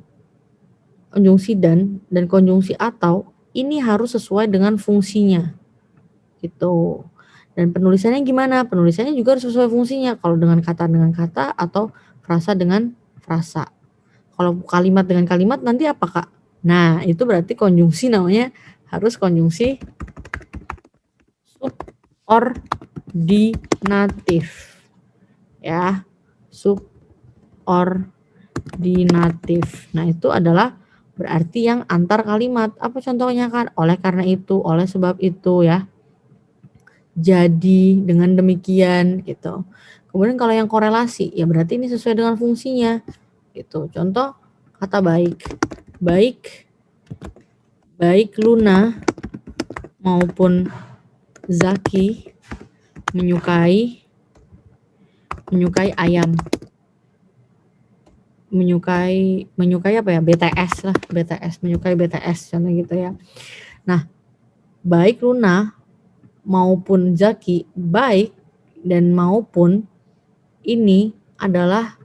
konjungsi dan konjungsi atau ini harus sesuai dengan fungsinya. Gitu. Dan penulisannya gimana? Penulisannya juga harus sesuai fungsinya. Kalau dengan kata atau frasa dengan frasa. Kalau kalimat dengan kalimat nanti apa, Kak? Nah, itu berarti konjungsi namanya harus konjungsi subordinatif. Ya, subordinatif. Nah, itu adalah berarti yang antar kalimat. Apa contohnya kan? Oleh karena itu, oleh sebab itu ya. Jadi dengan demikian gitu. Kemudian kalau yang korelasi ya berarti ini sesuai dengan fungsinya gitu. Contoh kata baik. Baik Luna maupun Zaki menyukai ayam. Menyukai apa ya? BTS lah, menyukai BTS contoh gitu ya. Nah, baik Luna maupun Zaki, baik dan maupun ini adalah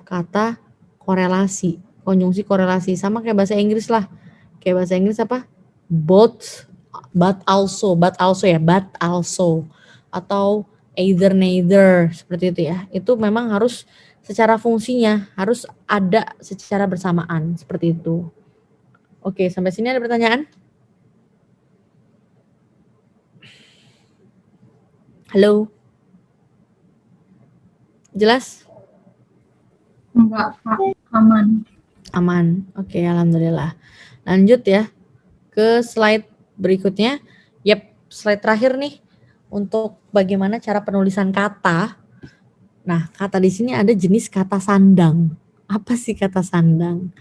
kata korelasi, konjungsi korelasi, sama kayak bahasa Inggris lah. Kayak bahasa Inggris apa? Both, but also ya, but also atau either neither seperti itu ya. Itu memang harus secara fungsinya harus ada secara bersamaan seperti itu. Oke, sampai sini ada pertanyaan? Halo? Jelas? Enggak, Kak. Aman. Aman. Oke, alhamdulillah. Lanjut ya ke slide berikutnya. Yap, slide terakhir nih untuk bagaimana cara penulisan kata. Nah, kata di sini ada jenis kata sandang. Apa sih kata sandang?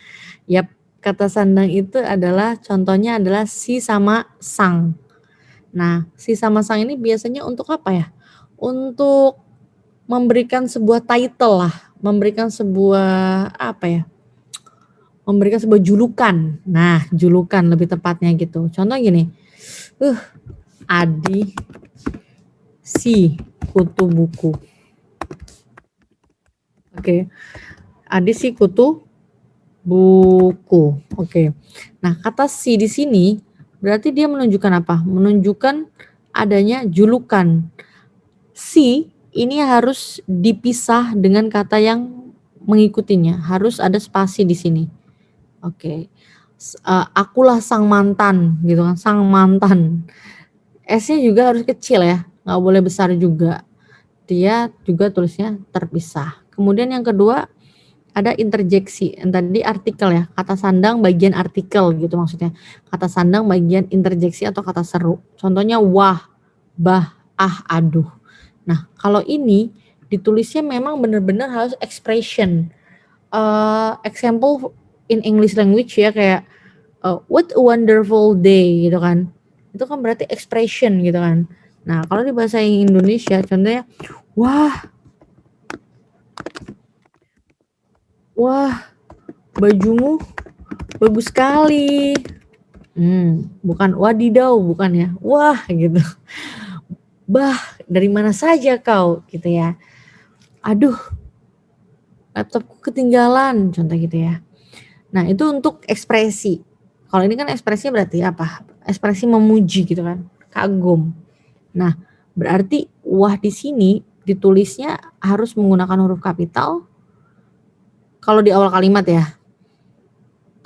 Yap, kata sandang itu adalah contohnya adalah si sama sang. Nah, si sama sang ini biasanya untuk apa ya? Untuk memberikan sebuah title lah, memberikan sebuah apa ya? Memberikan sebuah julukan. Nah, julukan lebih tepatnya gitu. Contoh gini. Adi si kutu buku. Oke. Adi si kutu buku. Oke. Nah, kata si di sini berarti dia menunjukkan apa? Menunjukkan adanya julukan. Si ini harus dipisah dengan kata yang mengikutinya. Harus ada spasi di sini. Oke. Akulah sang mantan gitu kan, sang mantan. S-nya juga harus kecil ya, nggak boleh besar juga. Dia juga tulisnya terpisah. Kemudian yang kedua ada interjeksi. Tadi artikel ya, kata sandang bagian artikel gitu maksudnya. Kata sandang bagian interjeksi atau kata seru. Contohnya wah, bah, ah, aduh. Nah, kalau ini ditulisnya memang benar-benar harus expression. Example in English language ya kayak what a wonderful day gitu kan. Itu kan berarti expression gitu kan. Nah, kalau di bahasa Indonesia contohnya wah bajumu bagus sekali. Bukan wadidaw, bukan ya. Wah gitu. Bah, dari mana saja kau gitu ya. Aduh, laptopku ketinggalan, contoh gitu ya. Nah, itu untuk ekspresi. Kalau ini kan ekspresinya berarti apa? Ekspresi memuji gitu kan, kagum. Nah, berarti wah di sini ditulisnya harus menggunakan huruf kapital. Kalau di awal kalimat ya.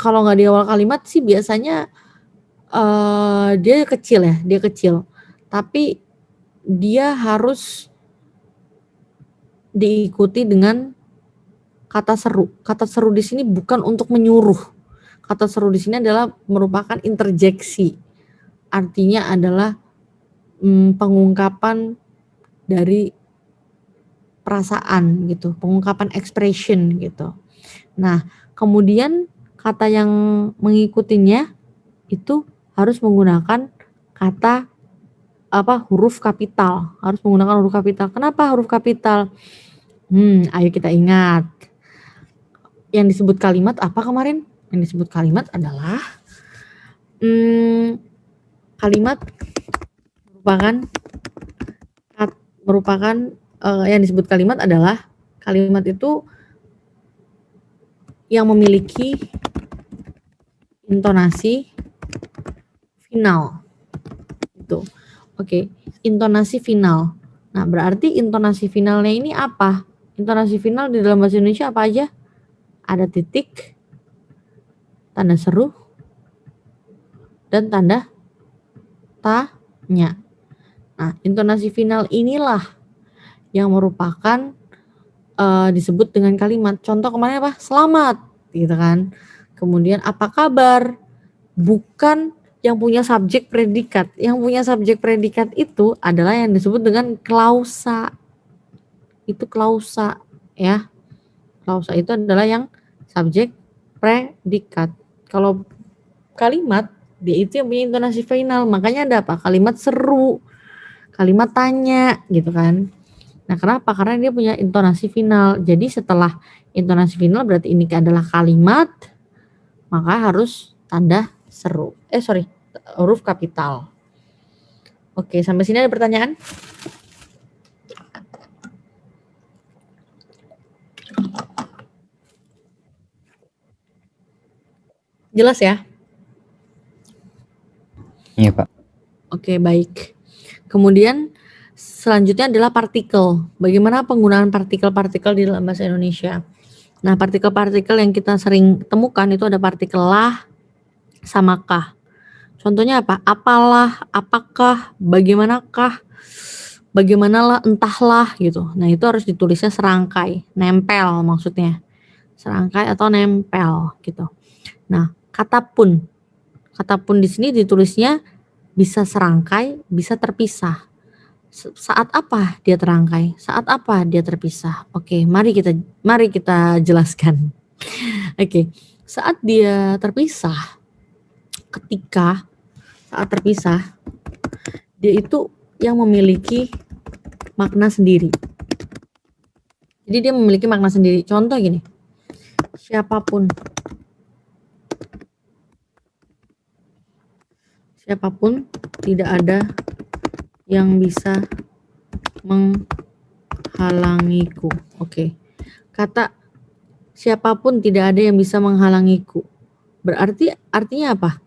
Kalau nggak di awal kalimat sih biasanya dia kecil ya, dia kecil. Tapi dia harus diikuti dengan kata seru. Kata seru di sini bukan untuk menyuruh. Kata seru di sini adalah merupakan interjeksi. Artinya adalah pengungkapan dari perasaan gitu, pengungkapan expression gitu. Nah, kemudian kata yang mengikutinya itu harus menggunakan kata huruf kapital. Harus menggunakan huruf kapital. Kenapa huruf kapital? Ayo kita ingat. Yang disebut kalimat apa kemarin? Yang disebut kalimat adalah kalimat merupakan yang disebut kalimat adalah kalimat itu yang memiliki intonasi final. Itu. Oke, intonasi final. Nah, berarti intonasi finalnya ini apa? Intonasi final di dalam bahasa Indonesia apa aja? Ada titik, tanda seru, dan tanda tanya. Nah, intonasi final inilah yang merupakan disebut dengan kalimat. Contoh kemarin apa? Selamat, gitu kan. Kemudian apa kabar? Bukan yang punya subjek predikat. Yang punya subjek predikat itu adalah yang disebut dengan klausa. Itu klausa, ya. Klausa itu adalah yang subjek predikat. Kalau kalimat dia itu yang punya intonasi final. Makanya ada apa? Kalimat seru, kalimat tanya, gitu kan. Nah, kenapa? Karena dia punya intonasi final. Jadi setelah intonasi final berarti ini adalah kalimat, maka harus tanda seru. Huruf kapital. Oke, sampai sini ada pertanyaan? Jelas ya? Iya, Pak. Oke, baik. Kemudian selanjutnya adalah partikel. Bagaimana penggunaan partikel-partikel di dalam bahasa Indonesia? Nah, partikel-partikel yang kita sering temukan itu ada partikel lah sama kah. Contohnya apa? Apalah, apakah, bagaimanakah, bagaimanalah, entahlah gitu. Nah, itu harus ditulisnya serangkai, nempel maksudnya. Serangkai atau nempel gitu. Nah, kata pun di sini ditulisnya bisa serangkai, bisa terpisah. Saat apa dia terangkai? Saat apa dia terpisah? Oke, mari kita jelaskan. Oke, saat dia terpisah, saat terpisah, dia itu yang memiliki makna sendiri. Jadi dia memiliki makna sendiri. Contoh gini, siapapun tidak ada yang bisa menghalangiku. Oke. Kata siapapun tidak ada yang bisa menghalangiku. Berarti artinya apa?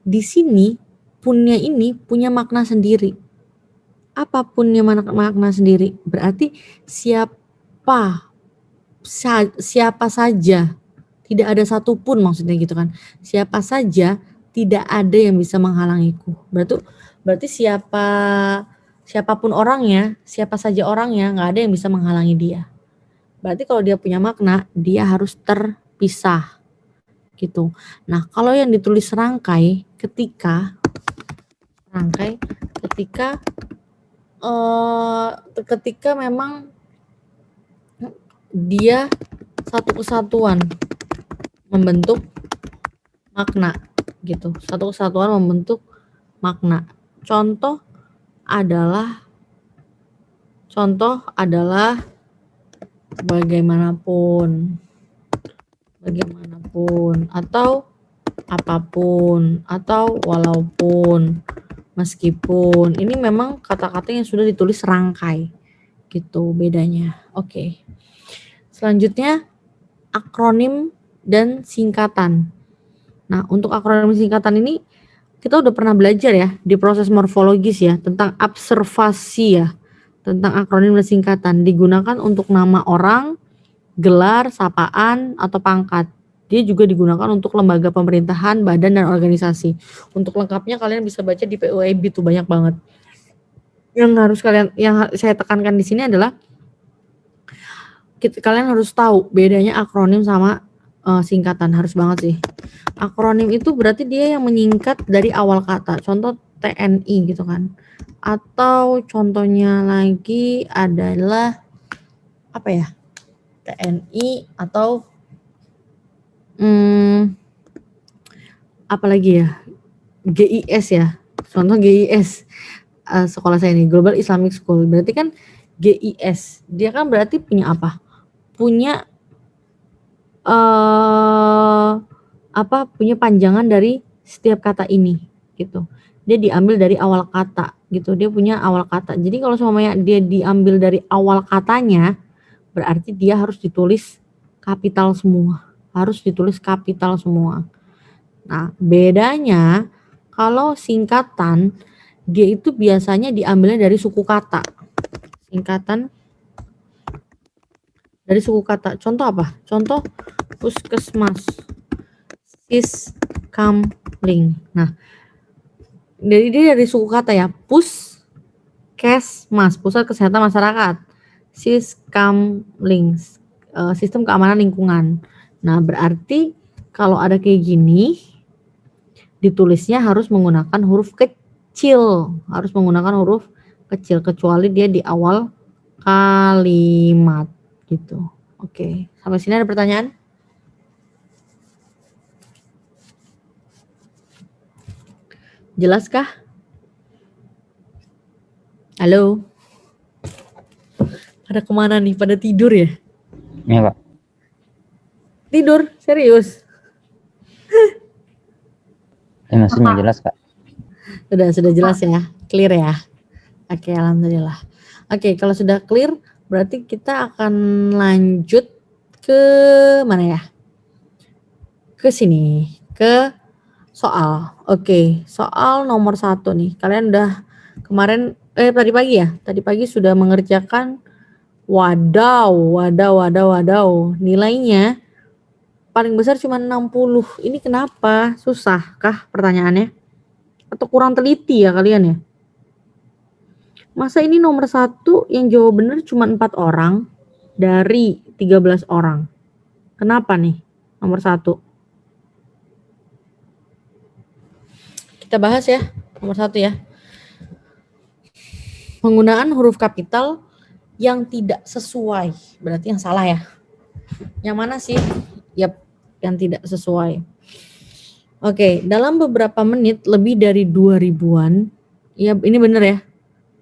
Di sini punnya ini punya makna sendiri. Apa punnya makna sendiri? Berarti siapa saja, tidak ada satupun maksudnya gitu kan. Siapa saja tidak ada yang bisa menghalangiku. Berarti siapapun orangnya, siapa saja orangnya, nggak ada yang bisa menghalangi dia. Berarti kalau dia punya makna, dia harus terpisah gitu. Nah, kalau yang ditulis serangkai, ketika memang dia satu kesatuan membentuk makna gitu. Satu kesatuan membentuk makna. Contoh adalah bagaimanapun atau apapun atau walaupun, meskipun. Ini memang kata-kata yang sudah ditulis serangkai gitu bedanya. Oke. Selanjutnya akronim dan singkatan. Nah, untuk akronim singkatan ini kita udah pernah belajar ya di proses morfologis ya tentang observasi ya, tentang akronim dan singkatan digunakan untuk nama orang, gelar, sapaan, atau pangkat. Dia juga digunakan untuk lembaga pemerintahan, badan, dan organisasi. Untuk lengkapnya kalian bisa baca di PUIB tuh banyak banget. saya tekankan di sini adalah kalian harus tahu bedanya akronim sama singkatan, harus banget sih. Akronim itu berarti dia yang menyingkat dari awal kata. Contoh TNI gitu kan. Atau contohnya lagi adalah apa ya? TNI atau apa lagi ya? GIS ya. Contoh GIS. Sekolah saya ini Global Islamic School. Berarti kan GIS. Dia kan berarti punya apa? Punya punya panjangan dari setiap kata ini gitu. Dia diambil dari awal kata gitu. Dia punya awal kata. Jadi kalau semuanya dia diambil dari awal katanya, berarti dia harus ditulis kapital semua. Harus ditulis kapital semua. Nah, bedanya kalau singkatan G itu biasanya diambilnya dari suku kata. Singkatan dari suku kata. Contoh apa? Contoh puskesmas, siskamling. Nah, dari suku kata ya. Puskesmas, pusat kesehatan masyarakat. Siskamling, sistem keamanan lingkungan. Nah, berarti kalau ada kayak gini, ditulisnya harus menggunakan huruf kecil. Harus menggunakan huruf kecil, kecuali dia di awal kalimat gitu. Oke, sampai sini ada pertanyaan? Jelaskah? Halo? Pada kemana nih? Pada tidur ya? Iya, Kak. Tidur? Serius? Maksudnya jelas, Kak. Sudah jelas ya? Clear ya? Oke, alhamdulillah. Oke, kalau sudah clear, berarti kita akan lanjut ke mana ya? Ke sini, ke soal. Oke, soal nomor 1 nih. Kalian udah kemarin, tadi pagi ya? Tadi pagi sudah mengerjakan wadaw. Nilainya paling besar cuma 60. Ini kenapa? Susah kah pertanyaannya? Atau kurang teliti ya kalian ya? Masa ini nomor 1 yang jawab benar cuma 4 orang dari 13 orang. Kenapa nih nomor 1? Kita bahas ya, nomor 1 ya. Penggunaan huruf kapital yang tidak sesuai. Berarti yang salah ya. Yang mana sih? Yap, yang tidak sesuai. Oke, dalam beberapa menit lebih dari 2000-an. Ya, ini benar ya.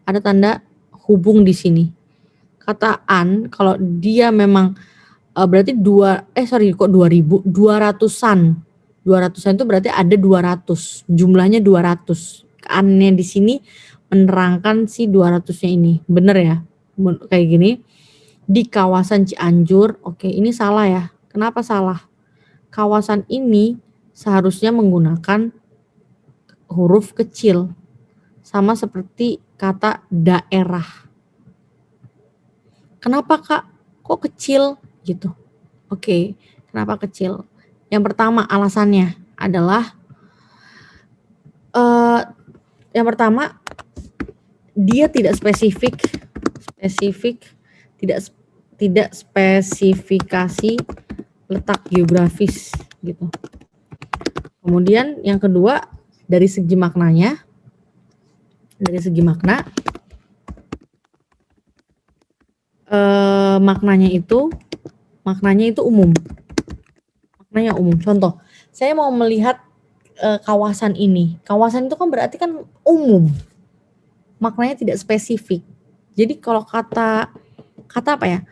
Ada tanda hubung di sini. Kata an kalau dia memang berarti 200-an. 200-an itu berarti ada 200. Jumlahnya 200. An-nya di sini menerangkan si 200-nya ini. Benar ya? Kayak gini. Di kawasan Cianjur. Oke, ini salah ya. Kenapa salah? Kawasan ini seharusnya menggunakan huruf kecil. Sama seperti kata daerah. Kenapa Kak? Kok kecil gitu? Oke, kenapa kecil? Yang pertama alasannya adalah yang pertama dia tidak tidak spesifikasi letak geografis gitu. Kemudian yang kedua dari segi maknanya, maknanya itu umum. Maknanya umum. Contoh, saya mau melihat kawasan ini. Kawasan itu kan berarti kan umum. Maknanya tidak spesifik. Jadi kalau kata apa ya?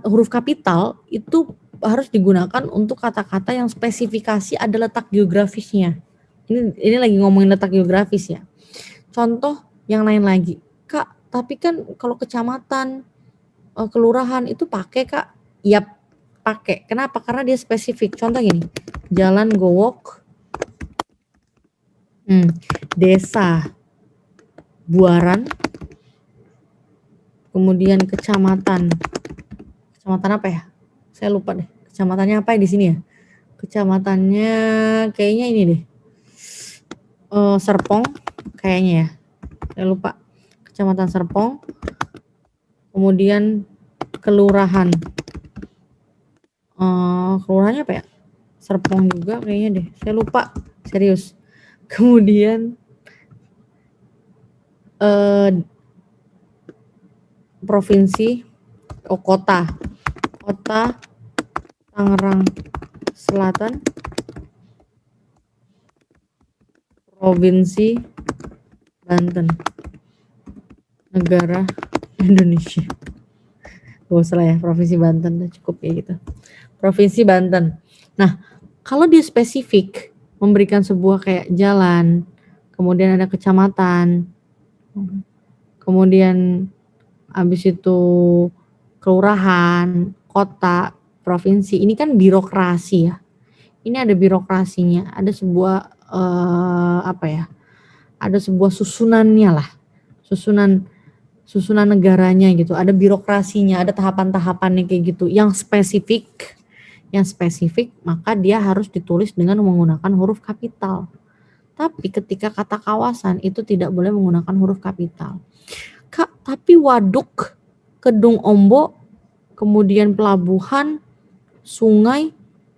Huruf kapital itu harus digunakan untuk kata-kata yang spesifikasi ada letak geografisnya. Ini lagi ngomongin letak geografis ya. Contoh yang lain lagi. Kak, tapi kan kalau kecamatan, kelurahan itu pakai Kak? Yap, pakai. Kenapa? Karena dia spesifik. Contoh gini, Jalan Gowok, Desa Buaran, kemudian kecamatan apa ya? Saya lupa deh. Kecamatannya apa ya di sini ya? Kecamatannya kayaknya ini deh. Serpong kayaknya ya. Saya lupa. Kecamatan Serpong. Kemudian kelurahan. Kelurahannya apa ya? Serpong juga kayaknya deh. Saya lupa, serius. Kemudian provinsi, kota Tangerang Selatan, provinsi Banten, negara Indonesia. Gak usah lah ya, provinsi Banten udah cukup ya gitu. Provinsi Banten. Nah, kalau dia spesifik memberikan sebuah kayak jalan, kemudian ada kecamatan, kemudian habis itu kelurahan, kota, provinsi, ini kan birokrasi ya. Ini ada birokrasinya, ada sebuah ada sebuah susunannya lah, susunan negaranya gitu, ada birokrasinya, ada tahapan-tahapannya kayak gitu. Yang spesifik, maka dia harus ditulis dengan menggunakan huruf kapital. Tapi ketika kata kawasan itu tidak boleh menggunakan huruf kapital. Kak, tapi waduk, Kedung Ombo, kemudian pelabuhan, sungai,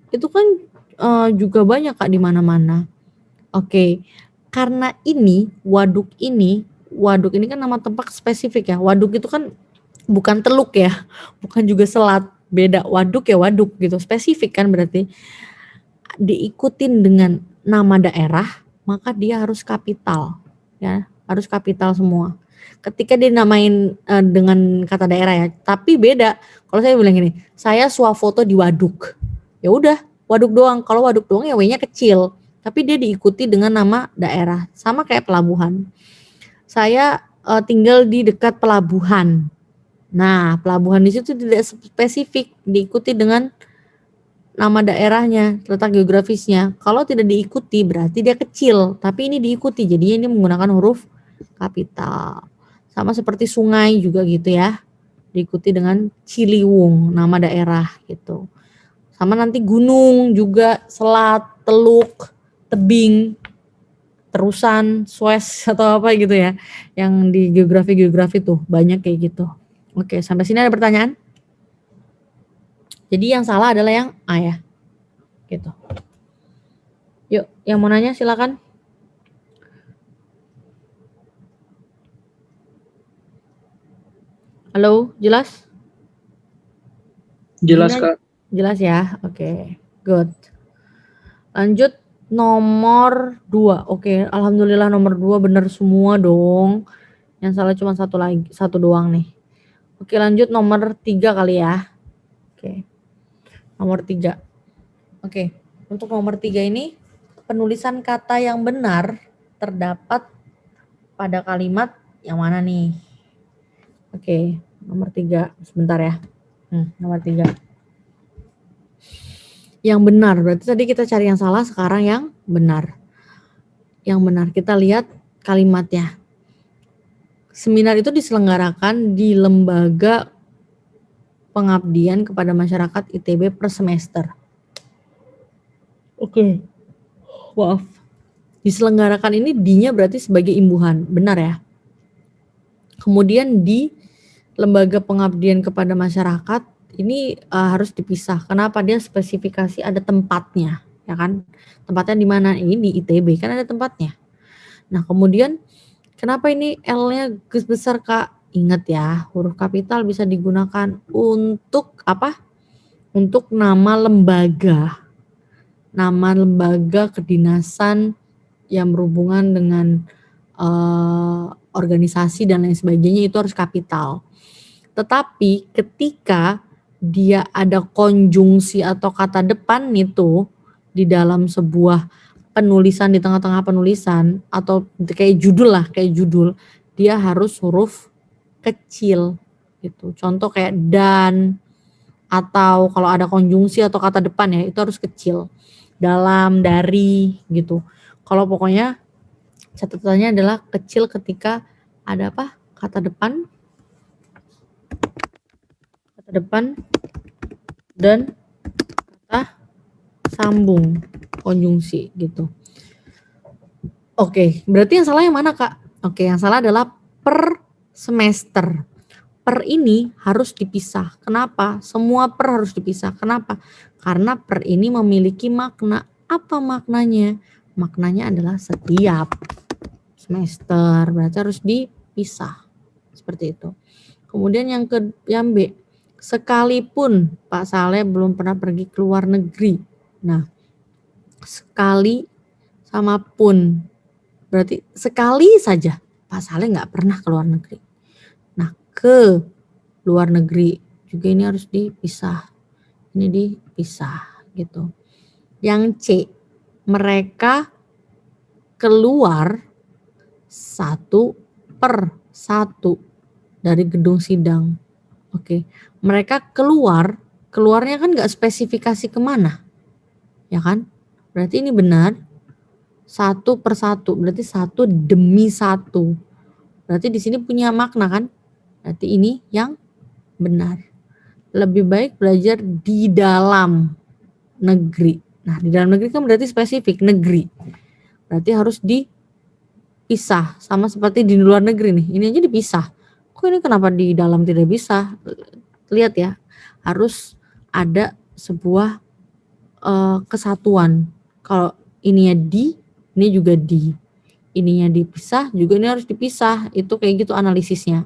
itu kan juga banyak Kak di mana-mana. Oke, karena waduk ini kan nama tempat spesifik ya. Waduk itu kan bukan teluk ya, bukan juga selat, beda. Waduk ya waduk gitu, spesifik kan berarti. Diikutin dengan nama daerah, maka dia harus kapital ya, harus kapital semua. Ketika dinamain dengan kata daerah ya, tapi beda. Kalau saya bilang gini, saya swafoto di waduk, ya udah waduk doang. Kalau waduk doang ya W-nya kecil, tapi dia diikuti dengan nama daerah, sama kayak pelabuhan. Saya tinggal di dekat pelabuhan. Nah, pelabuhan di situ tidak spesifik, diikuti dengan nama daerahnya, letak geografisnya. Kalau tidak diikuti berarti dia kecil, tapi ini diikuti, jadinya ini menggunakan huruf kapital. Sama seperti sungai juga gitu ya, diikuti dengan Ciliwung, nama daerah gitu. Sama nanti gunung juga, selat, teluk, tebing, terusan, Suez atau apa gitu ya, yang di geografi tuh banyak kayak gitu. Oke, sampai sini ada pertanyaan? Jadi yang salah adalah yang A ya, gitu. Yuk, yang mau nanya silakan. Halo, jelas? Jelas, Kak. Jelas ya, oke, good. Lanjut nomor 2. Oke, alhamdulillah nomor 2 benar semua dong. Yang salah cuma satu doang nih. Oke, lanjut nomor 3 kali ya. Oke. Nomor 3. Oke, untuk nomor 3 ini penulisan kata yang benar terdapat pada kalimat yang mana nih? Oke, nomor 3. Sebentar ya. Nomor 3. Yang benar, berarti tadi kita cari yang salah, sekarang yang benar. Yang benar, kita lihat kalimatnya. Seminar itu diselenggarakan di lembaga pengabdian kepada masyarakat ITB per semester. Oke. Maaf. Diselenggarakan ini D-nya berarti sebagai imbuhan, benar ya? Kemudian di lembaga pengabdian kepada masyarakat ini harus dipisah. Kenapa? Dia spesifikasi ada tempatnya, ya kan? Tempatnya di mana? Ini di ITB kan ada tempatnya. Nah, kemudian kenapa ini L-nya besar Kak? Ingat ya, huruf kapital bisa digunakan untuk apa? Untuk nama lembaga. Nama lembaga kedinasan yang berhubungan dengan organisasi dan lain sebagainya itu harus kapital. Tetapi ketika dia ada konjungsi atau kata depan itu di dalam sebuah penulisan, di tengah-tengah penulisan atau kayak judul, dia harus huruf kecil gitu. Contoh kayak dan, atau kalau ada konjungsi atau kata depan ya itu harus kecil. Dalam, dari gitu. Kalau pokoknya catatannya adalah kecil ketika ada apa? Kata depan dan kata sambung, konjungsi gitu. Oke, berarti yang salah yang mana Kak? Oke, yang salah adalah per semester. Per ini harus dipisah. Kenapa? Semua per harus dipisah. Kenapa? Karena per ini memiliki makna. Apa maknanya? Maknanya adalah setiap semester. Berarti harus dipisah. Seperti itu. Kemudian yang B. Sekalipun Pak Saleh belum pernah pergi ke luar negeri. Nah, sekali sama pun. Berarti sekali saja Pak Saleh nggak pernah ke luar negeri. Nah, ke luar negeri juga ini harus dipisah. Ini dipisah gitu. Yang C, mereka keluar 1/1 dari gedung sidang. Oke, mereka keluarnya kan nggak spesifikasi kemana, ya kan? Berarti ini benar 1/1, berarti 1/1. Berarti di sini punya makna kan? Berarti ini yang benar. Lebih baik belajar di dalam negeri. Nah, di dalam negeri kan berarti spesifik negeri. Berarti harus dipisah sama seperti di luar negeri nih. Ini aja dipisah. Kok ini kenapa di dalam tidak bisa? Lihat ya, harus ada sebuah kesatuan. Kalau ininya ini juga ininya dipisah, juga ini harus dipisah. Itu kayak gitu analisisnya.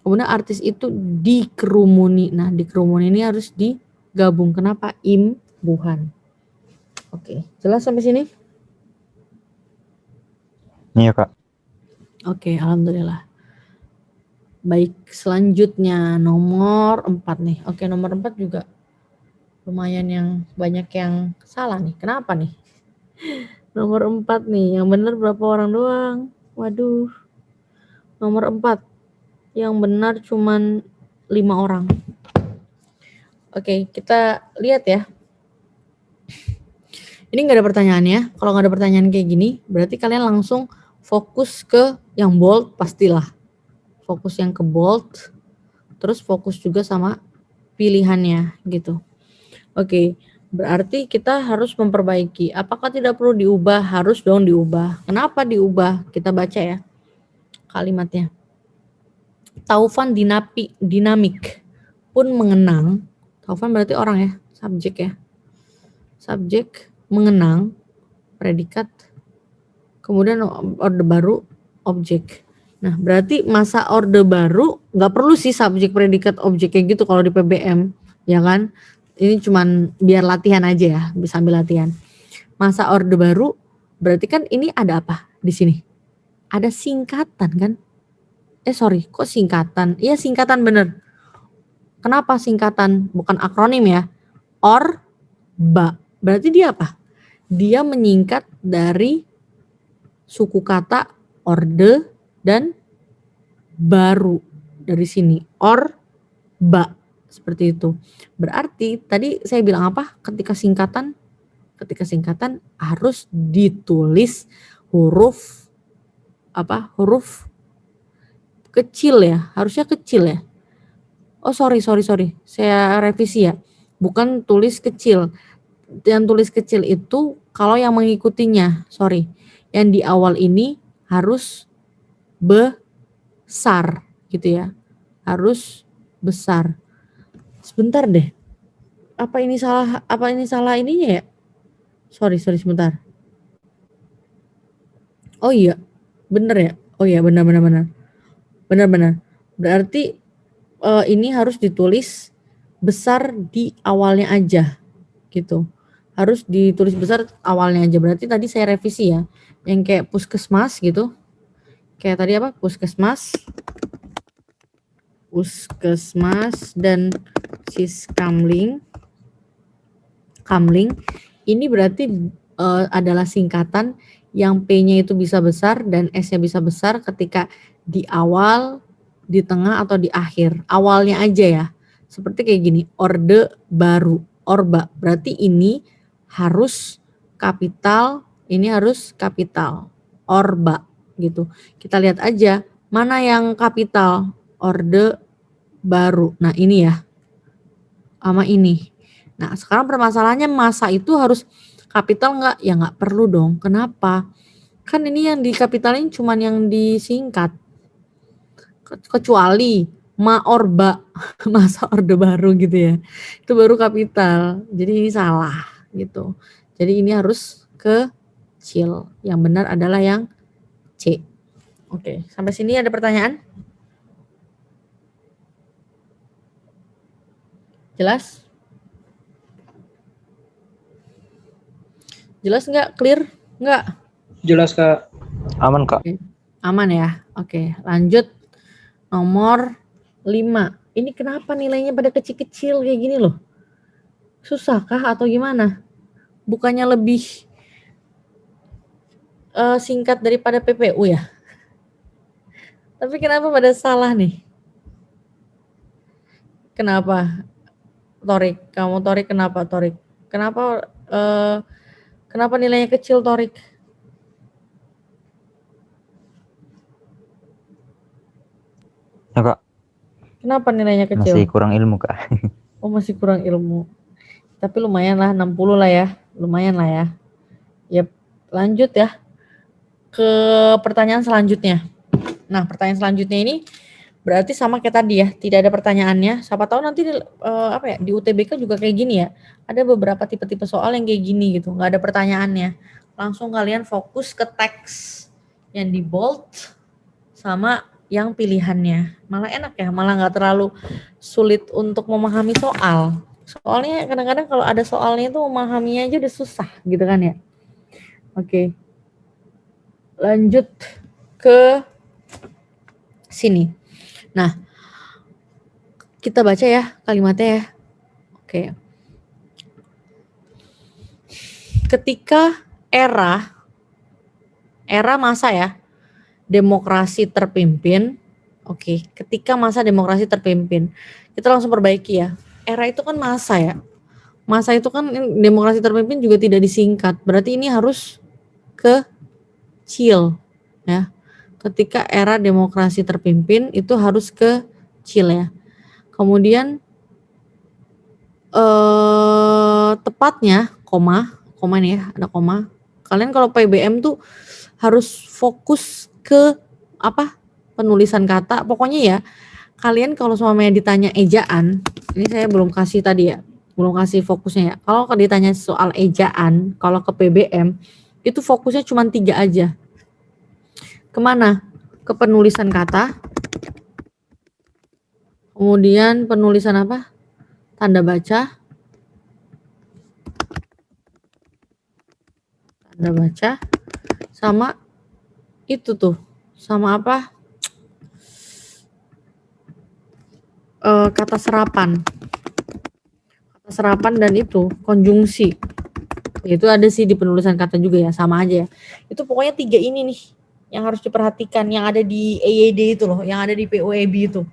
Kemudian artis itu dikerumuni. Nah, dikerumuni ini harus digabung. Kenapa? Imbuhan. Oke, jelas sampai sini? Iya, Kak. Oke, alhamdulillah. Baik, selanjutnya nomor 4 nih. Oke, nomor 4 juga lumayan yang banyak yang salah nih. Kenapa nih? Nomor 4 nih, yang benar berapa orang doang? Waduh. Nomor 4. Yang benar cuman 5 orang. Oke, kita lihat ya. Ini nggak ada pertanyaan ya. Kalau nggak ada pertanyaan kayak gini, berarti kalian langsung fokus ke yang bold pastilah. Fokus yang ke bold, terus fokus juga sama pilihannya gitu. Oke, berarti kita harus memperbaiki. Apakah tidak perlu diubah? Harus dong diubah. Kenapa diubah? Kita baca ya kalimatnya. Taufan dinamik pun mengenang. Taufan berarti orang ya, subjek ya. Subjek mengenang, predikat, kemudian orde baru, objek. Nah, berarti masa orde baru nggak perlu sih subjek, predikat, objek kayak gitu kalau di PBM, ya kan? Ini cuman biar latihan aja ya, bisa ambil latihan. Masa orde baru berarti kan ini ada apa di sini? Ada singkatan kan? Kok singkatan? Iya singkatan bener. Kenapa singkatan? Bukan akronim ya. Orba. Berarti dia apa? Dia menyingkat dari suku kata orde dan baru. Dari sini. Orba. Seperti itu. Berarti tadi saya bilang apa? Ketika singkatan harus ditulis huruf kecil ya, harusnya kecil ya. Oh sorry, saya revisi ya. Bukan tulis kecil. Yang tulis kecil itu kalau yang mengikutinya, yang di awal ini harus besar gitu ya. Harus besar. Sebentar deh. Apa ini salah ininya ya? Sorry sebentar. Oh iya, bener ya. Oh iya benar. Benar. Berarti ini harus ditulis besar di awalnya aja gitu. Harus ditulis besar awalnya aja. Berarti tadi saya revisi ya. Yang kayak puskesmas gitu. Kayak tadi apa? Puskesmas dan siskamling. Ini berarti adalah singkatan yang P-nya itu bisa besar dan S-nya bisa besar ketika di awal, di tengah, atau di akhir. Awalnya aja ya. Seperti kayak gini, orde baru, orba. Berarti ini harus kapital, orba gitu. Kita lihat aja, mana yang kapital, orde baru. Nah ini ya, sama ini. Nah sekarang permasalahannya masa itu harus kapital nggak? Ya nggak perlu dong. Kenapa? Kan ini yang dikapitalin cuman yang disingkat. kecuali ma orba, masa orde baru gitu ya. Itu baru kapital. Jadi ini salah gitu. Jadi ini harus kecil. Yang benar adalah yang C. Oke, sampai sini ada pertanyaan? Jelas? Jelas nggak? Clear? Nggak? Jelas, Kak. Aman, Kak. Aman ya? Oke, lanjut. Nomor 5. Ini kenapa nilainya pada kecil-kecil kayak gini loh? Susahkah atau gimana? Bukannya lebih singkat daripada PPU ya? Tapi kenapa pada salah nih? Kenapa? Torik, kamu Torik kenapa Torik? Kenapa nilainya kecil Torik? Ya, Kak. Kenapa nilainya kecil? Masih kurang ilmu, Kak. Oh, masih kurang ilmu. Tapi lumayan lah, 60 lah ya. Lumayan lah ya. Yap, lanjut ya. Ke pertanyaan selanjutnya. Nah, pertanyaan selanjutnya ini berarti sama kayak tadi ya, tidak ada pertanyaannya. Siapa tahu nanti di UTBK juga kayak gini ya. Ada beberapa tipe-tipe soal yang kayak gini gitu, nggak ada pertanyaannya. Langsung kalian fokus ke teks yang di bold sama yang pilihannya. Malah enak ya, malah nggak terlalu sulit untuk memahami soal. Soalnya kadang-kadang kalau ada soalnya itu memahaminya aja udah susah gitu kan ya. Oke. Lanjut ke sini. Nah, kita baca ya kalimatnya ya. Oke. Ketika era masa ya, demokrasi terpimpin. Oke, ketika masa demokrasi terpimpin. Kita langsung perbaiki ya. Era itu kan masa ya. Masa itu kan demokrasi terpimpin juga tidak disingkat. Berarti ini harus kecil ya. Ketika era demokrasi terpimpin itu harus kecil ya. Kemudian tepatnya koma nih ya, ada koma. Kalian kalau PBM tuh harus fokus ke penulisan kata. Pokoknya ya, kalian kalau semuanya ditanya ejaan, ini saya belum kasih tadi ya, belum kasih fokusnya ya. Kalau ditanya soal ejaan, kalau ke PBM itu fokusnya cuma 3 aja. Kemana? Ke penulisan kata, kemudian penulisan tanda baca, sama itu tuh, sama kata serapan dan itu konjungsi. Itu ada sih di penulisan kata juga ya, sama aja ya. Itu pokoknya 3 ini nih yang harus diperhatikan, yang ada di EYD itu loh, yang ada di POEB itu.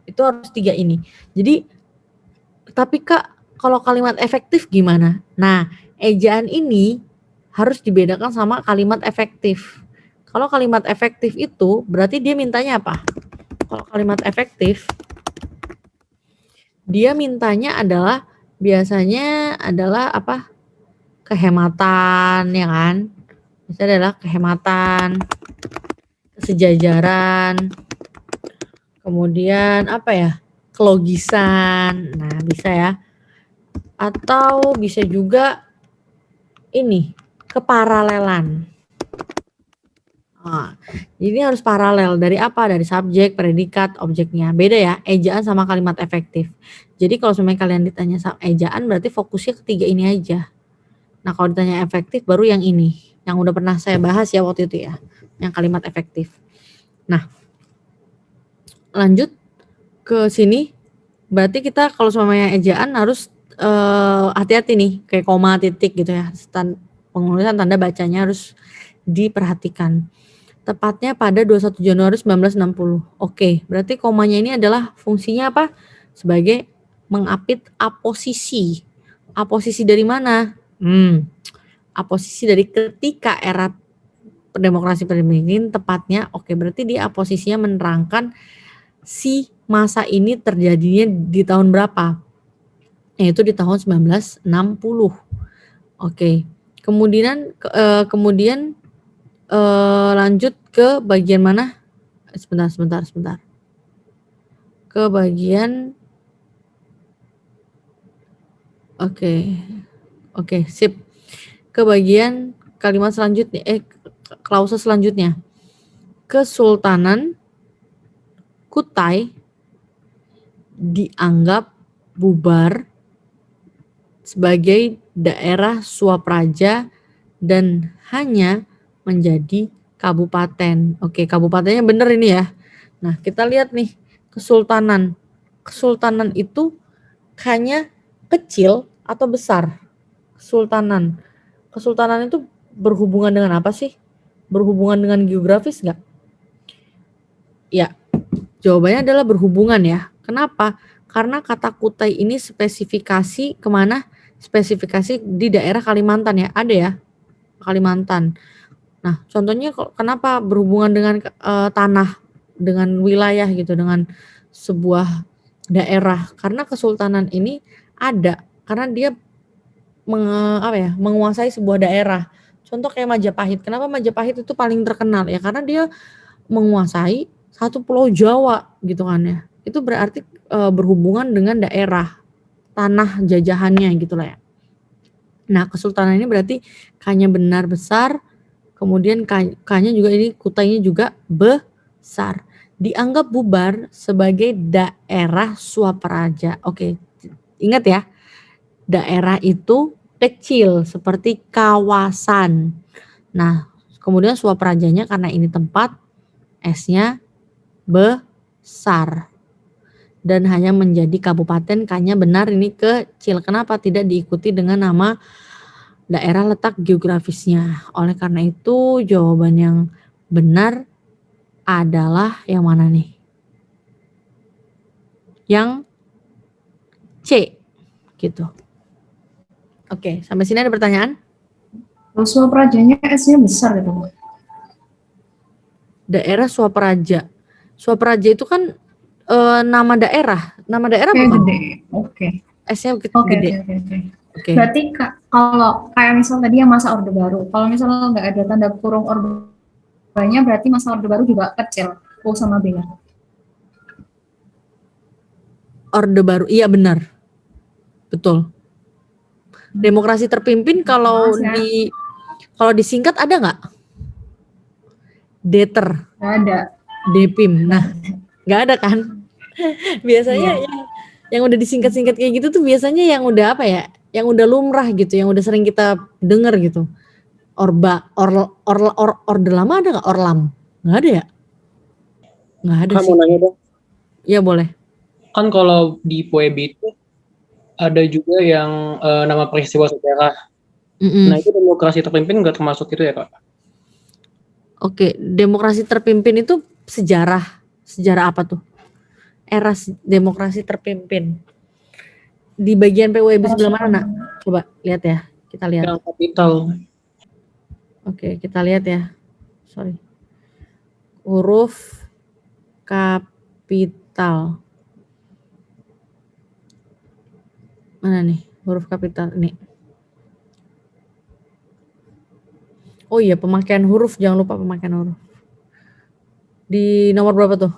Itu harus 3 ini. Jadi, tapi Kak, kalau kalimat efektif gimana? Nah, ejaan ini harus dibedakan sama kalimat efektif. Kalau kalimat efektif itu berarti dia mintanya apa? Kalau kalimat efektif, dia mintanya adalah biasanya adalah kehematan, ya kan? Biasanya adalah kehematan, kesejajaran, kemudian kelogisan. Nah, bisa ya. Atau bisa juga ini, keparalelan. Nah, ini harus paralel dari Dari subjek, predikat, objeknya. Beda ya, ejaan sama kalimat efektif. Jadi kalau semuanya kalian ditanya ejaan berarti fokusnya ketiga ini aja. Nah, kalau ditanya efektif baru yang ini, yang udah pernah saya bahas ya waktu itu ya, yang kalimat efektif. Nah, lanjut ke sini. Berarti kita kalau semuanya ejaan harus hati-hati nih, kayak koma, titik gitu ya. Penulisan tanda bacanya harus diperhatikan. Tepatnya pada 21 Januari 1960. Oke, berarti komanya ini adalah fungsinya sebagai mengapit aposisi. Aposisi dari mana? Aposisi dari ketika era demokrasi terpimpin, tepatnya berarti dia aposisinya menerangkan si masa ini terjadinya di tahun berapa? Yaitu di tahun 1960. Oke. Kemudian lanjut ke bagian mana? Sebentar. ke bagian Oke, sip. Ke bagian kalimat selanjutnya, klausa selanjutnya. Kesultanan Kutai dianggap bubar sebagai daerah Swapraja dan hanya menjadi kabupaten. Oke, kabupatennya bener ini ya. Nah, kita lihat nih, kesultanan. Kesultanan itu hanya kecil atau besar? Kesultanan. Kesultanan itu berhubungan dengan apa sih? Berhubungan dengan geografis nggak? Ya, jawabannya adalah berhubungan ya. Kenapa? Karena kata Kutai ini spesifikasi kemana? Spesifikasi di daerah Kalimantan ya. Ada ya, Kalimantan. Nah, contohnya kenapa berhubungan dengan tanah, dengan wilayah gitu, dengan sebuah daerah? Karena kesultanan ini ada karena dia menguasai sebuah daerah. Contoh kayak Majapahit. Kenapa Majapahit itu paling terkenal ya? Karena dia menguasai satu pulau Jawa gitu kan ya. Itu berarti berhubungan dengan daerah, tanah jajahannya gitu lah ya. Nah, kesultanan ini berarti K-nya benar besar, kemudian K-nya juga ini Kutainya juga besar. Dianggap bubar sebagai daerah Swapraja. Oke, ingat ya. Daerah itu kecil seperti kawasan. Nah, kemudian Swaprajanya karena ini tempat, S-nya besar. Dan hanya menjadi kabupaten, K-nya benar ini kecil. Kenapa tidak diikuti dengan nama daerah letak geografisnya? Oleh karena itu jawaban yang benar adalah yang mana nih? Yang C gitu. Oke, sampai sini ada pertanyaan? Swaprajanya S-nya besar gitu. Daerah Swapraja. Swapraja itu kan nama daerah Kayak bukan? gede. Oke. S-nya Oke, gede. oke. Berarti kalau kayak misal tadi yang masa Orde Baru, kalau misalnya nggak ada tanda kurung Orde Barunya, berarti masa Orde Baru juga kecil. O sama B. Orde Baru, iya benar. Betul. Demokrasi terpimpin kalau disingkat ada nggak? Deter. Nggak ada. Depim. Nah, nggak ada kan? Biasanya yang udah disingkat-singkat kayak gitu tuh biasanya yang udah apa ya? Yang udah lumrah gitu, yang udah sering kita dengar gitu. Orde Lama ada nggak? Orlam? Nggak ada ya? Nggak ada Kamu sih. nanya dong. Iya boleh. Kan kalau di POEB itu ada juga yang nama peristiwa sejarah. Nah, itu demokrasi terpimpin nggak termasuk itu ya, Kak? Oke, demokrasi terpimpin itu sejarah. Sejarah apa tuh? Era demokrasi terpimpin. Di bagian PUEB sebelah mana, Nak? Coba lihat ya. Kita lihat. Yang kapital. Oke, kita lihat ya. Sorry. Huruf kapital. Mana nih? Huruf kapital ini. Oh iya, pemakaian huruf. Jangan lupa pemakaian huruf. Di nomor berapa tuh?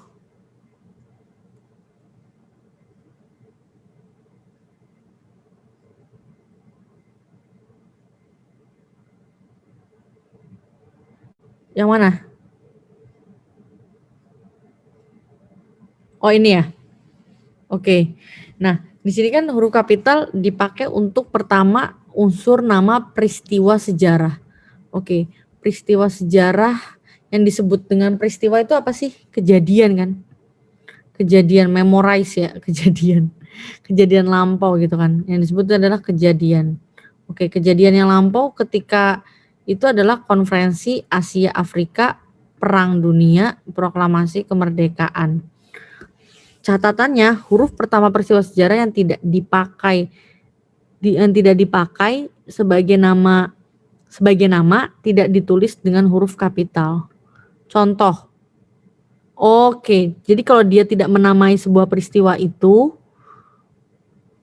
Yang mana? Oh ini ya. Oke. Nah, di sini kan huruf kapital dipakai untuk pertama unsur nama peristiwa sejarah. Oke, peristiwa sejarah yang disebut dengan peristiwa itu apa sih? Kejadian kan? Kejadian, memorize ya, kejadian. Kejadian lampau gitu kan. Yang disebut adalah kejadian. Oke, kejadian yang lampau ketika itu adalah konferensi Asia Afrika, Perang Dunia, proklamasi kemerdekaan. Catatannya huruf pertama peristiwa sejarah yang tidak dipakai sebagai nama tidak ditulis dengan huruf kapital. Contoh. Oke, jadi kalau dia tidak menamai sebuah peristiwa itu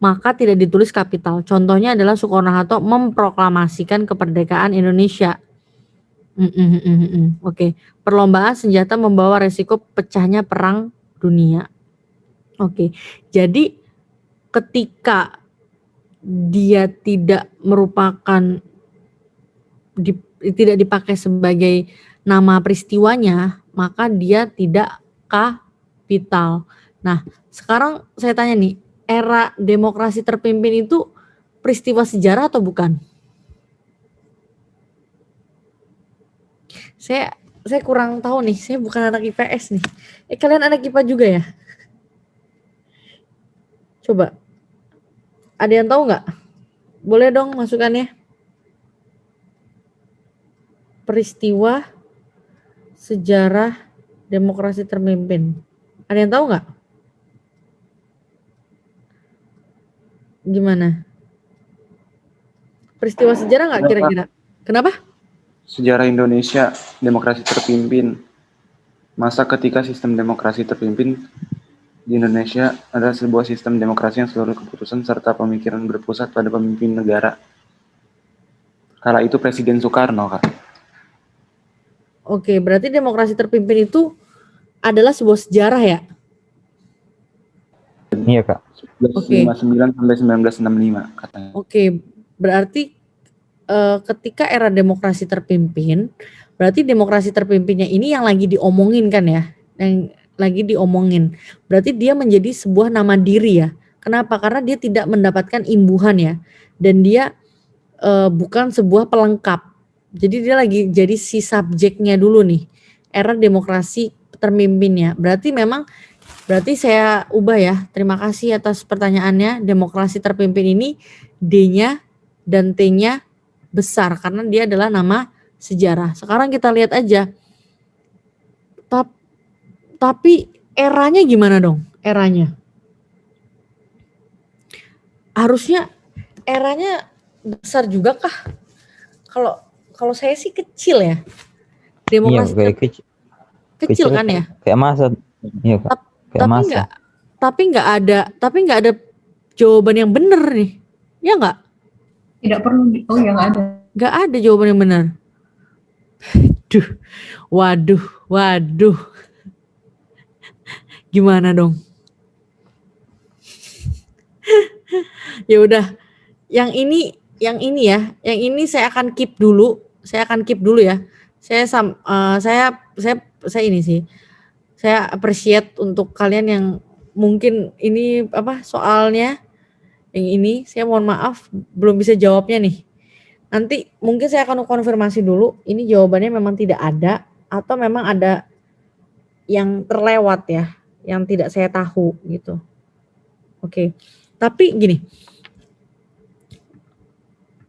maka tidak ditulis kapital. Contohnya adalah Soekarno-Hatta memproklamasikan kemerdekaan Indonesia. Oke, perlombaan senjata membawa resiko pecahnya perang dunia. Oke. Jadi ketika dia tidak merupakan tidak dipakai sebagai nama peristiwanya, maka dia tidak kapital. Nah, sekarang saya tanya nih, era demokrasi terpimpin itu peristiwa sejarah atau bukan? Saya kurang tahu nih, saya bukan anak IPS nih. Kalian anak IPA juga ya? Coba, ada yang tahu nggak? Boleh dong masukannya. Peristiwa sejarah demokrasi terpimpin. Ada yang tahu nggak? Gimana? Peristiwa sejarah nggak kira-kira? Kenapa? Sejarah Indonesia, demokrasi terpimpin. Masa ketika sistem demokrasi terpimpin di Indonesia adalah sebuah sistem demokrasi yang seluruh keputusan serta pemikiran berpusat pada pemimpin negara. Kala itu Presiden Soekarno, Kak. Oke, berarti demokrasi terpimpin itu adalah sebuah sejarah ya? Iya, Kak. 1959 sampai 1965 katanya. Oke, berarti ketika era demokrasi terpimpin, berarti demokrasi terpimpinnya ini yang lagi diomongin kan ya? Yang lagi diomongin. Berarti dia menjadi sebuah nama diri ya. Kenapa? Karena dia tidak mendapatkan imbuhan ya. Dan dia bukan sebuah pelengkap. Jadi dia lagi jadi si subjeknya dulu nih. Era demokrasi terpimpinnya. Berarti saya ubah ya. Terima kasih atas pertanyaannya. Demokrasi terpimpin ini D-nya dan T-nya besar karena dia adalah nama sejarah. Sekarang kita lihat aja. Tapi eranya gimana dong? Eranya. Harusnya eranya besar juga kah? Kalau saya sih kecil ya. Demokrasi Iya, kayak kecil kan ya? Kayak masa. Iya, Kak. Kayak masa. Tapi nggak ada jawaban yang benar nih. Ya nggak? Tidak perlu. Oh ya, nggak ada. Nggak ada jawaban yang benar. Waduh. Gimana dong? Ya udah. Yang ini saya akan keep dulu. Saya ya. Saya ini sih. Saya appreciate untuk kalian yang mungkin ini soalnya yang ini saya mohon maaf belum bisa jawabnya nih. Nanti mungkin saya akan konfirmasi dulu ini jawabannya memang tidak ada atau memang ada yang terlewat ya, yang tidak saya tahu gitu. Oke. Tapi gini.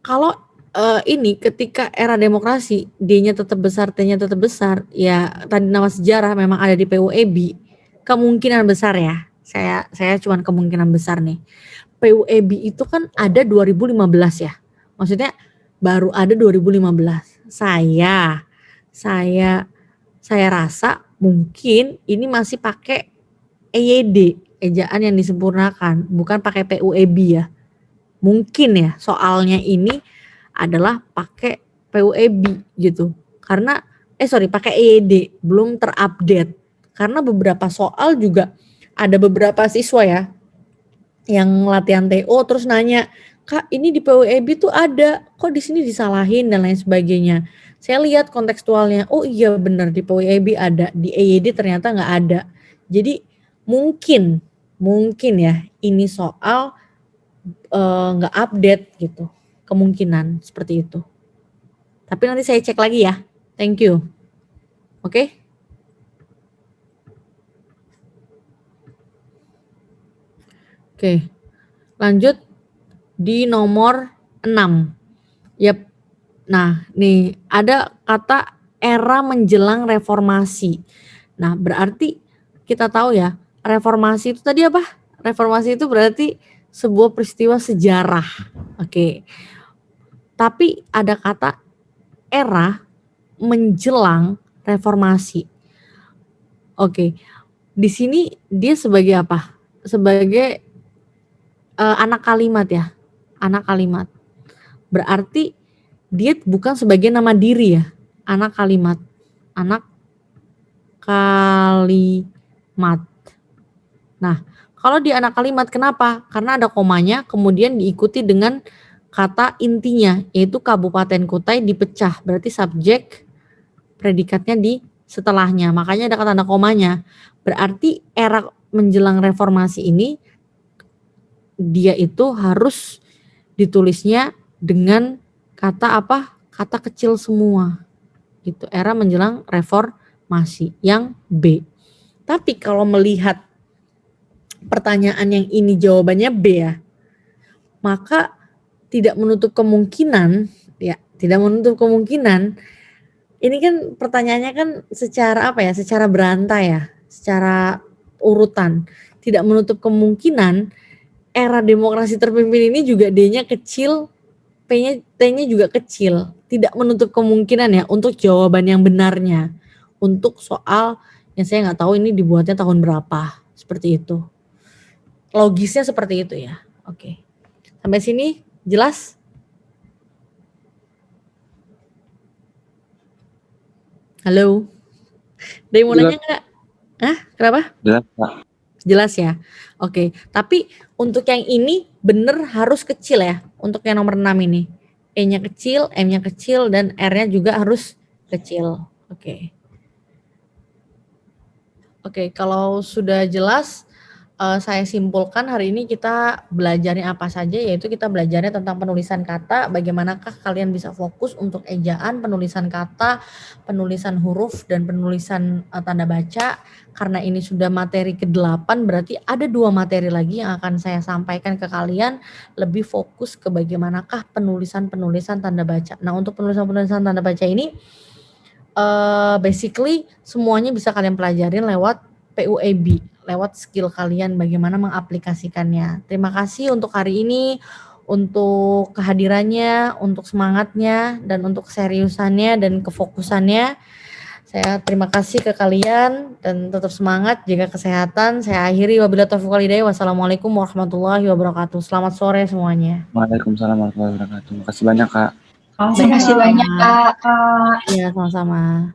Kalau ini ketika era demokrasi D-nya tetap besar, T-nya tetap besar, ya tadi nama sejarah memang ada di PUEB, kemungkinan besar ya. Saya cuman kemungkinan besar nih. PUEB itu kan ada 2015 ya. Maksudnya baru ada 2015. Saya rasa mungkin ini masih pakai EYD, ejaan yang disempurnakan, bukan pakai PUEB ya. Mungkin ya, soalnya ini adalah pakai PUEB gitu. Karena pakai EYD, belum terupdate. Karena beberapa soal juga ada beberapa siswa ya yang latihan TO terus nanya, "Kak, ini di PUEB tuh ada, kok di sini disalahin dan lain sebagainya." Saya lihat kontekstualnya, oh iya benar di PUEB ada, di EYD ternyata nggak ada. Jadi mungkin ya ini soal nggak update gitu, kemungkinan seperti itu. Tapi nanti saya cek lagi ya. Thank you. Oke? Oke. Lanjut di nomor 6. Yap. Nah, nih ada kata era menjelang reformasi. Nah, berarti kita tahu ya, reformasi itu tadi apa? Reformasi itu berarti sebuah peristiwa sejarah. Oke. Tapi ada kata era menjelang reformasi. Oke. Di sini dia sebagai apa? Sebagai anak kalimat ya. Anak kalimat. Berarti dia bukan sebagai nama diri ya. Anak kalimat. Anak kalimat. Nah, Kalau di anak kalimat, kenapa? Karena ada komanya, kemudian diikuti dengan kata intinya, yaitu Kabupaten Kutai dipecah. Berarti subjek predikatnya di setelahnya. Makanya ada tanda komanya. Berarti era menjelang reformasi ini, dia itu harus ditulisnya dengan kata apa? Kata kecil semua. Gitu. Era menjelang reformasi yang B. Tapi kalau melihat pertanyaan yang ini jawabannya B ya, maka tidak menutup kemungkinan, ini kan pertanyaannya kan secara apa ya, secara berantai ya, secara urutan. Tidak menutup kemungkinan era demokrasi terpimpin ini juga D-nya kecil, T-nya juga kecil. Tidak menutup kemungkinan ya untuk jawaban yang benarnya. Untuk soal yang saya nggak tahu ini dibuatnya tahun berapa, seperti itu. Logisnya seperti itu ya. Oke. Sampai sini jelas? Halo? Ada yang mau nanya nggak? Kenapa? Jelas, Kak. Jelas ya? Oke. Tapi untuk yang ini bener harus kecil ya. Untuk yang nomor 6 ini. E-nya kecil, M-nya kecil, dan R-nya juga harus kecil. Oke. Oke, kalau sudah jelas, saya simpulkan hari ini kita belajarnya apa saja, yaitu kita belajarnya tentang penulisan kata, bagaimanakah kalian bisa fokus untuk ejaan, penulisan kata, penulisan huruf, dan penulisan tanda baca. Karena ini sudah materi ke-8, berarti ada 2 materi lagi yang akan saya sampaikan ke kalian, lebih fokus ke bagaimanakah penulisan-penulisan tanda baca. Nah, untuk penulisan-penulisan tanda baca ini, basically semuanya bisa kalian pelajarin lewat PUEB, lewat skill kalian bagaimana mengaplikasikannya. Terima kasih untuk hari ini, untuk kehadirannya, untuk semangatnya, dan untuk keseriusannya dan kefokusannya. Saya terima kasih ke kalian dan tetap semangat, jaga kesehatan. Saya akhiri, wabillahi taufiq wal hidayah. Wassalamualaikum warahmatullahi wabarakatuh. Selamat sore semuanya. Waalaikumsalam warahmatullahi wabarakatuh. Makasih banyak, Kak. Terima kasih banyak, Kak. Iya, sama-sama.